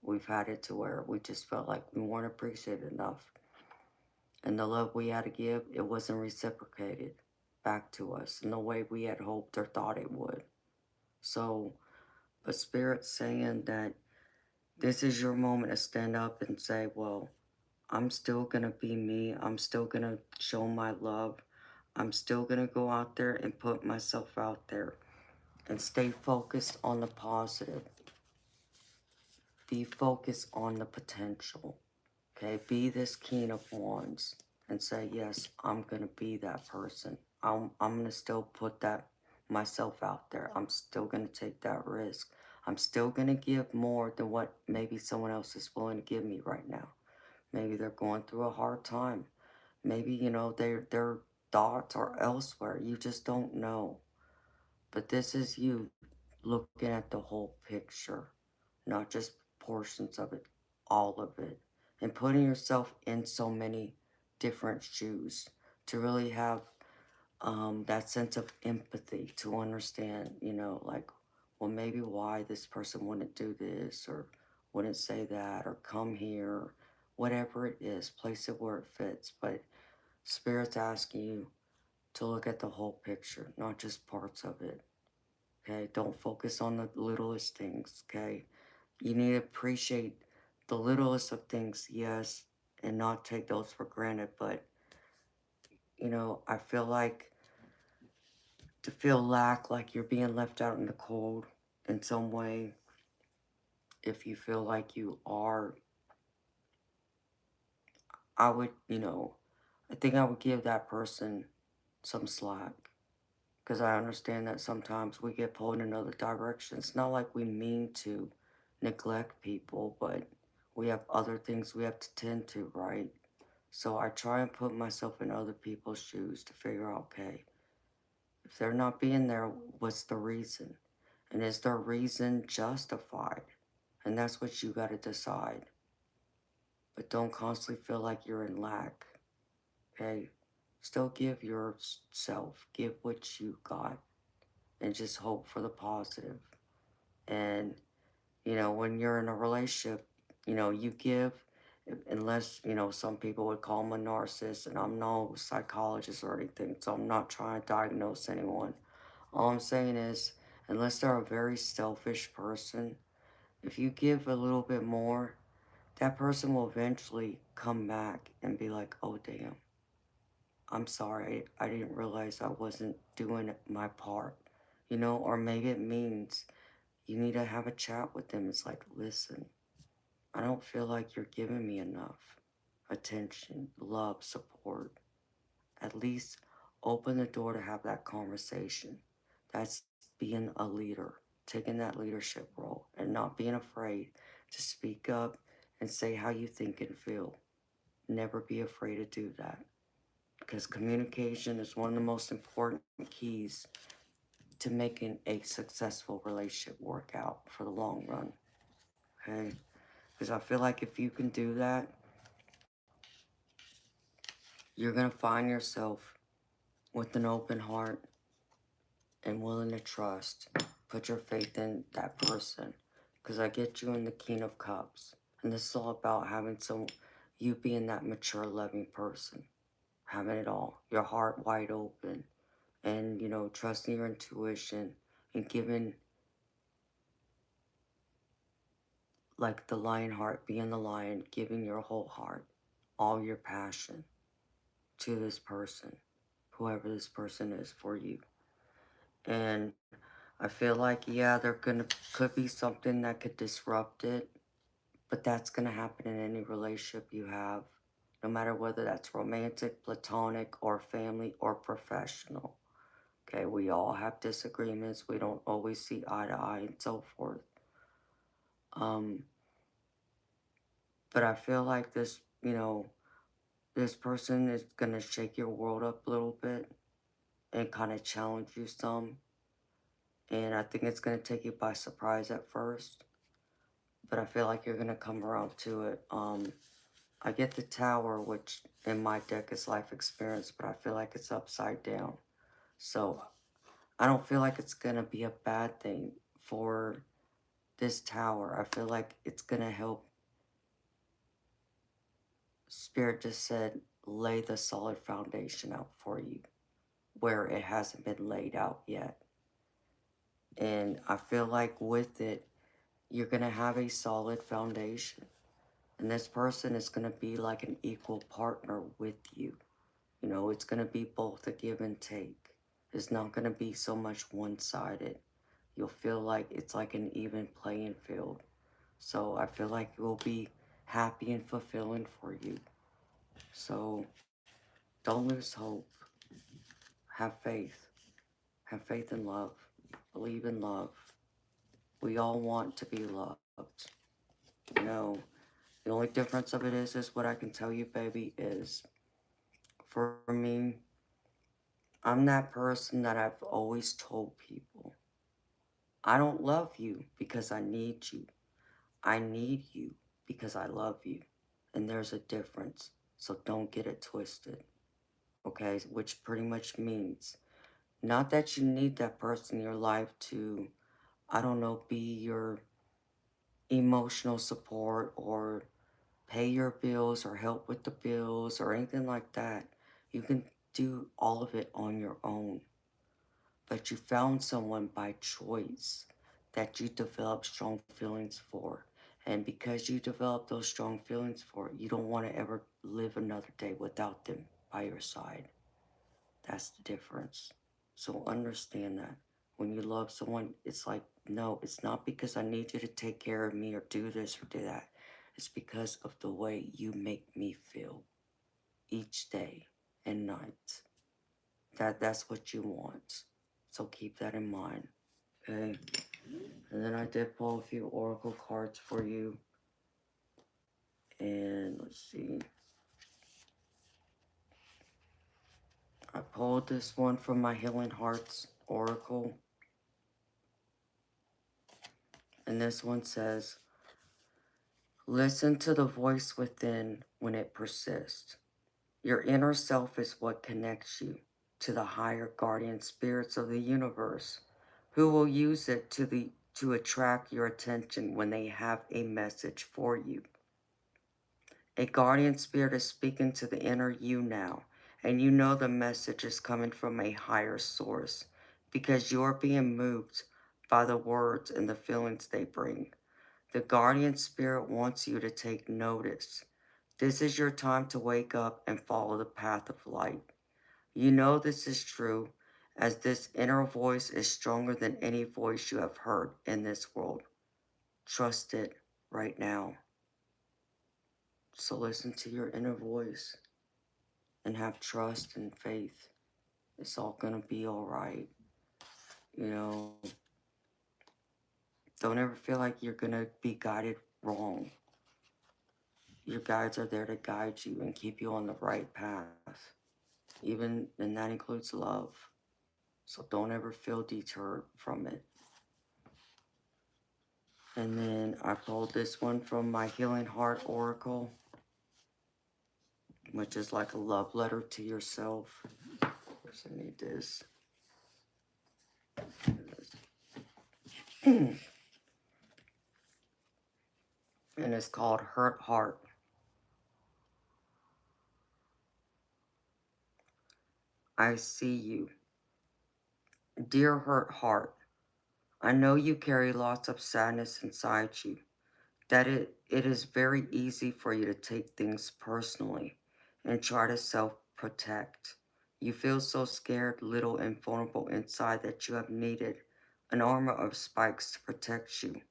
We've had it to where we just felt like we weren't appreciated enough. And the love we had to give, it wasn't reciprocated back to us in the way we had hoped or thought it would. So, but Spirit's saying that this is your moment to stand up and say, well, I'm still going to be me. I'm still going to show my love. I'm still going to go out there and put myself out there and stay focused on the positive. Be focused on the potential. Okay, be this King of Wands and say, yes, I'm going to be that person. I'm going to still put that myself out there. I'm still going to take that risk. I'm still going to give more than what maybe someone else is willing to give me right now. Maybe they're going through a hard time. Maybe, their thoughts are elsewhere. You just don't know. But this is you looking at the whole picture, not just portions of it, all of it, and putting yourself in so many different shoes to really have that sense of empathy to understand, like, well, maybe why this person wouldn't do this or wouldn't say that or come here, whatever it is, place it where it fits. But Spirit's asking you to look at the whole picture, not just parts of it. Okay, don't focus on the littlest things. Okay, you need to appreciate the littlest of things, yes, and not take those for granted. But I feel like to feel like you're being left out in the cold in some way. If you feel like you are, I would, I think I would give that person some slack. Because I understand that sometimes we get pulled in another direction. It's not like we mean to neglect people, but we have other things we have to tend to, right? So I try and put myself in other people's shoes to figure out, okay, if they're not being there, what's the reason? And is their reason justified? And that's what you got to decide. But don't constantly feel like you're in lack, okay? Still give yourself, give what you got, and just hope for the positive. And, when you're in a relationship, you give, unless, some people would call them a narcissist, and I'm no psychologist or anything, so I'm not trying to diagnose anyone. All I'm saying is, unless they're a very selfish person, if you give a little bit more, that person will eventually come back and be like, oh, damn, I'm sorry, I didn't realize I wasn't doing my part, or maybe it means you need to have a chat with them. It's like, listen, I don't feel like you're giving me enough attention, love, support. At least open the door to have that conversation. That's being a leader, taking that leadership role and not being afraid to speak up and say how you think and feel. Never be afraid to do that because communication is one of the most important keys to making a successful relationship work out for the long run. Okay? Because I feel like if you can do that, you're going to find yourself with an open heart and willing to trust. Put your faith in that person. Because I get you in the King of Cups. And this is all about having you being that mature, loving person. Having it all. Your heart wide open. And, trusting your intuition. And giving, like the lion heart, being the lion, giving your whole heart, all your passion to this person, whoever this person is for you. And I feel like, yeah, could be something that could disrupt it, but that's gonna happen in any relationship you have, no matter whether that's romantic, platonic, or family, or professional. Okay, we all have disagreements. We don't always see eye to eye and so forth. Um, but I feel like this person is gonna shake your world up a little bit and kind of challenge you some. And I think it's gonna take you by surprise at first, but I feel like you're gonna come around to it. I get the tower, which in my deck is life experience, but I feel like it's upside down. So I don't feel like it's gonna be a bad thing for this tower. I feel like it's gonna help. Spirit just said, lay the solid foundation out for you where it hasn't been laid out yet. And I feel like with it, you're gonna have a solid foundation. And this person is going to be like an equal partner with you. It's going to be both a give and take. It's not going to be so much one-sided. You'll feel like it's like an even playing field. So I feel like it will be happy and fulfilling for you. So don't lose hope. Have faith. Have faith in love. Believe in love. We all want to be loved. You know, the only difference of it is what I can tell you, baby, is for me, I'm that person that I've always told people, I don't love you because I need you. I need you because I love you. And there's a difference. So don't get it twisted. Okay? Which pretty much means not that you need that person in your life to, I don't know, be your emotional support or pay your bills or help with the bills or anything like that. You can do all of it on your own. But you found someone by choice that you developed strong feelings for. And because you developed those strong feelings for, you don't want to ever live another day without them by your side. That's the difference. So understand that. When you love someone, it's like, no, it's not because I need you to take care of me or do this or do that. It's because of the way you make me feel each day and night. That's what you want. So keep that in mind. Okay. And then I did pull a few oracle cards for you. And let's see. I pulled this one from my Healing Hearts Oracle. And this one says, listen to the voice within when it persists. Your inner self is what connects you to the higher guardian spirits of the universe, who will use it to attract your attention when they have a message for you. A guardian spirit is speaking to the inner you now, and you know the message is coming from a higher source because you're being moved by the words and the feelings they bring. The guardian spirit wants you to take notice. This is your time to wake up and follow the path of light. You know this is true, as this inner voice is stronger than any voice you have heard in this world. Trust it right now. So listen to your inner voice and have trust and faith. It's all going to be all right. You know, don't ever feel like you're going to be guided wrong. Your guides are there to guide you and keep you on the right path. And that includes love. So don't ever feel deterred from it. And then I pulled this one from my Healing Heart Oracle, which is like a love letter to yourself. Where's I need this? And it's called Hurt Heart. I see you. Dear Hurt Heart, I know you carry lots of sadness inside you, that it is very easy for you to take things personally and try to self-protect. You feel so scared, little, and vulnerable inside that you have needed an armor of spikes to protect you.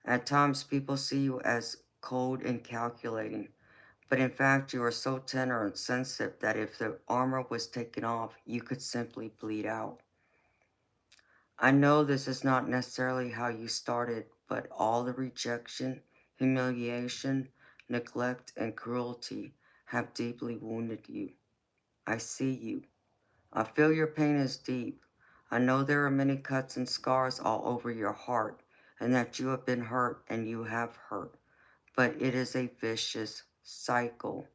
At times, people see you as cold and calculating, but in fact, you are so tender and sensitive that if the armor was taken off, you could simply bleed out. I know this is not necessarily how you started, but all the rejection, humiliation, neglect, and cruelty have deeply wounded you. I see you. I feel your pain is deep. I know there are many cuts and scars all over your heart, and that you have been hurt and you have hurt. But it is a vicious cycle.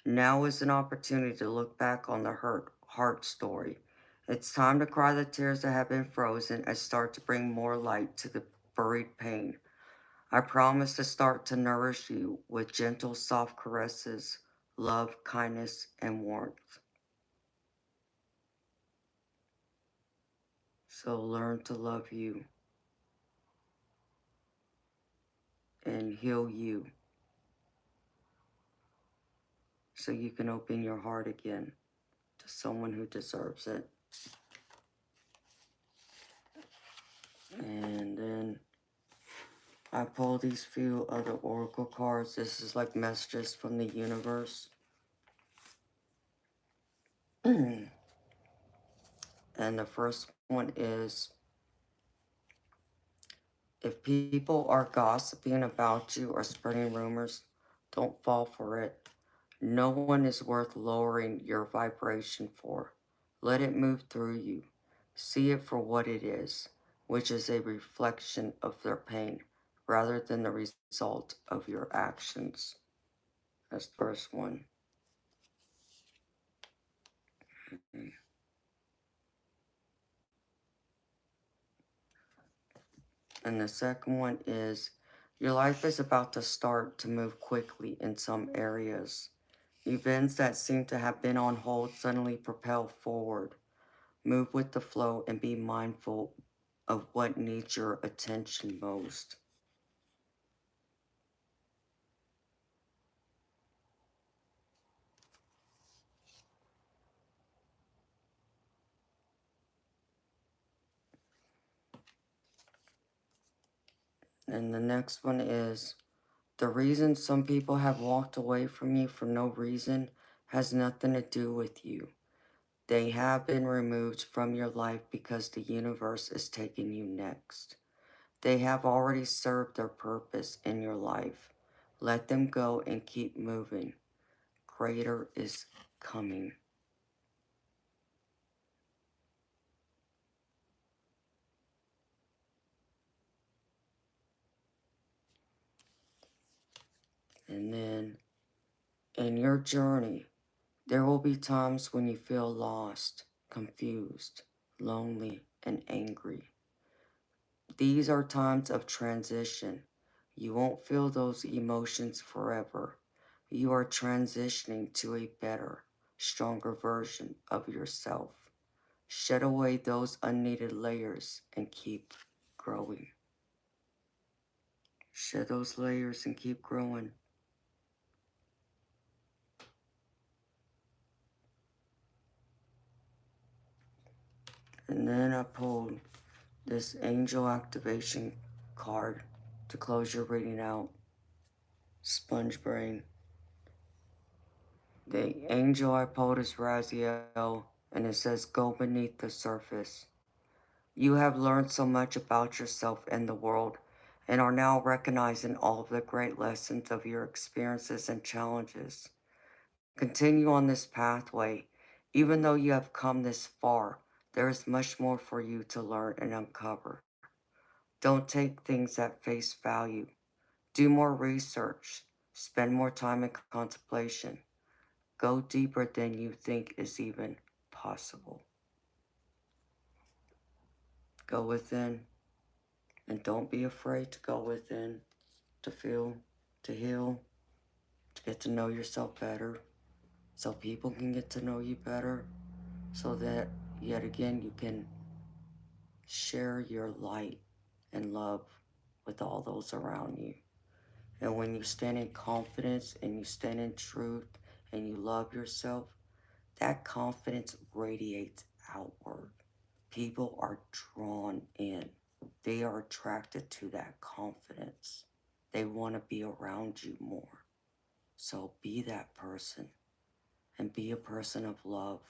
Now is an opportunity to look back on the hurt heart story. It's time to cry the tears that have been frozen and start to bring more light to the buried pain. I promise to start to nourish you with gentle, soft caresses, love, kindness, and warmth. So learn to love you and heal you so you can open your heart again to someone who deserves it. And then I pulled these few other oracle cards. This is like messages from the universe. And the first one is, if people are gossiping about you or spreading rumors, don't fall for it. No one is worth lowering your vibration for. Let it move through you. See it for what it is, which is a reflection of their pain, rather than the result of your actions. That's the first one. And the second one is, your life is about to start to move quickly in some areas. Events that seem to have been on hold suddenly propel forward. Move with the flow and be mindful of what needs your attention most. And the next one is the reason some people have walked away from you for no reason has nothing to do with you. They have been removed from your life because the universe is taking you next. They have already served their purpose in your life. Let them go and keep moving. Greater is coming. And then in your journey, there will be times when you feel lost, confused, lonely, and angry. These are times of transition. You won't feel those emotions forever. You are transitioning to a better, stronger version of yourself. Shed away those unneeded layers and keep growing. Shed those layers and keep growing. And then I pulled this angel activation card to close your reading out. Sponge brain. The angel I pulled is Raziel, and it says, "Go beneath the surface." You have learned so much about yourself and the world, and are now recognizing all of the great lessons of your experiences and challenges. Continue on this pathway. Even though you have come this far, there is much more for you to learn and uncover. Don't take things at face value. Do more research. Spend more time in contemplation. Go deeper than you think is even possible. Go within, and don't be afraid to go within, to feel, to heal, to get to know yourself better, so people can get to know you better, so that yet again you can share your light and love with all those around you. And when you stand in confidence and you stand in truth and you love yourself, that confidence radiates outward. People are drawn in. They are attracted to that confidence. They want to be around you more. So be that person and be a person of love.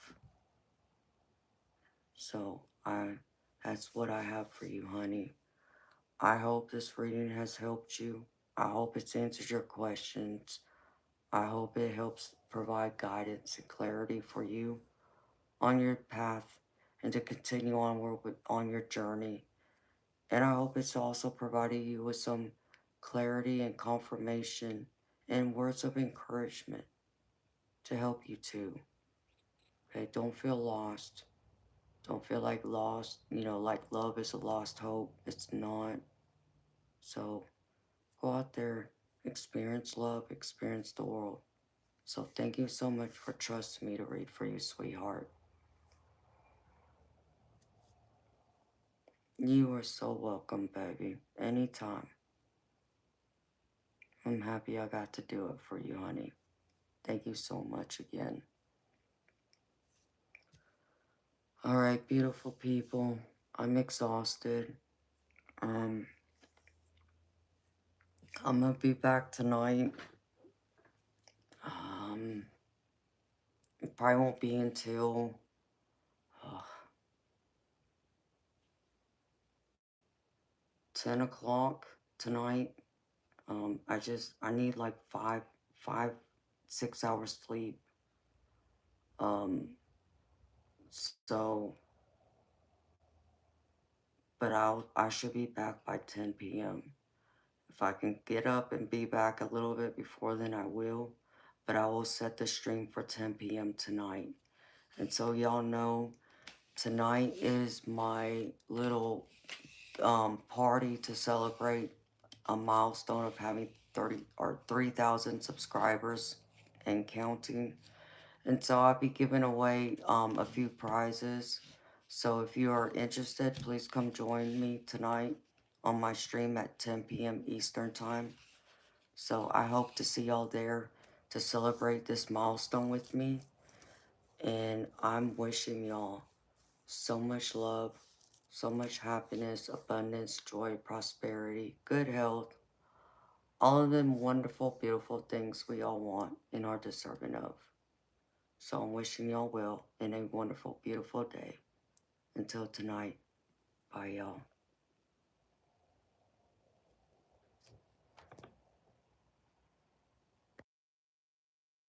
So that's what I have for you, honey. I hope this reading has helped you. I hope it's answered your questions. I hope it helps provide guidance and clarity for you on your path and to continue on your journey. And I hope it's also provided you with some clarity and confirmation and words of encouragement to help you too. Okay, don't feel lost. Don't feel like lost, like love is a lost hope. It's not. So go out there, experience love, experience the world. So thank you so much for trusting me to read for you, sweetheart. You are so welcome, baby. Anytime. I'm happy I got to do it for you, honey. Thank you so much again. Alright, beautiful people. I'm exhausted. Um, I'm gonna be back tonight. Um, it probably won't be until uh, 10 o'clock tonight. I need like 6 hours sleep. Um, so, but I should be back by 10 p.m. If I can get up and be back a little bit before then, I will. But I will set the stream for 10 p.m. tonight. And so y'all know, tonight is my little party to celebrate a milestone of having 3,000 subscribers and counting. And so I'll be giving away a few prizes. So if you are interested, please come join me tonight on my stream at 10 p.m. Eastern Time. So I hope to see y'all there to celebrate this milestone with me. And I'm wishing y'all so much love, So much happiness, abundance, joy, prosperity, good health, all of them wonderful, beautiful things we all want and are deserving of. So I'm wishing y'all well in a wonderful, beautiful day. Until tonight, bye y'all.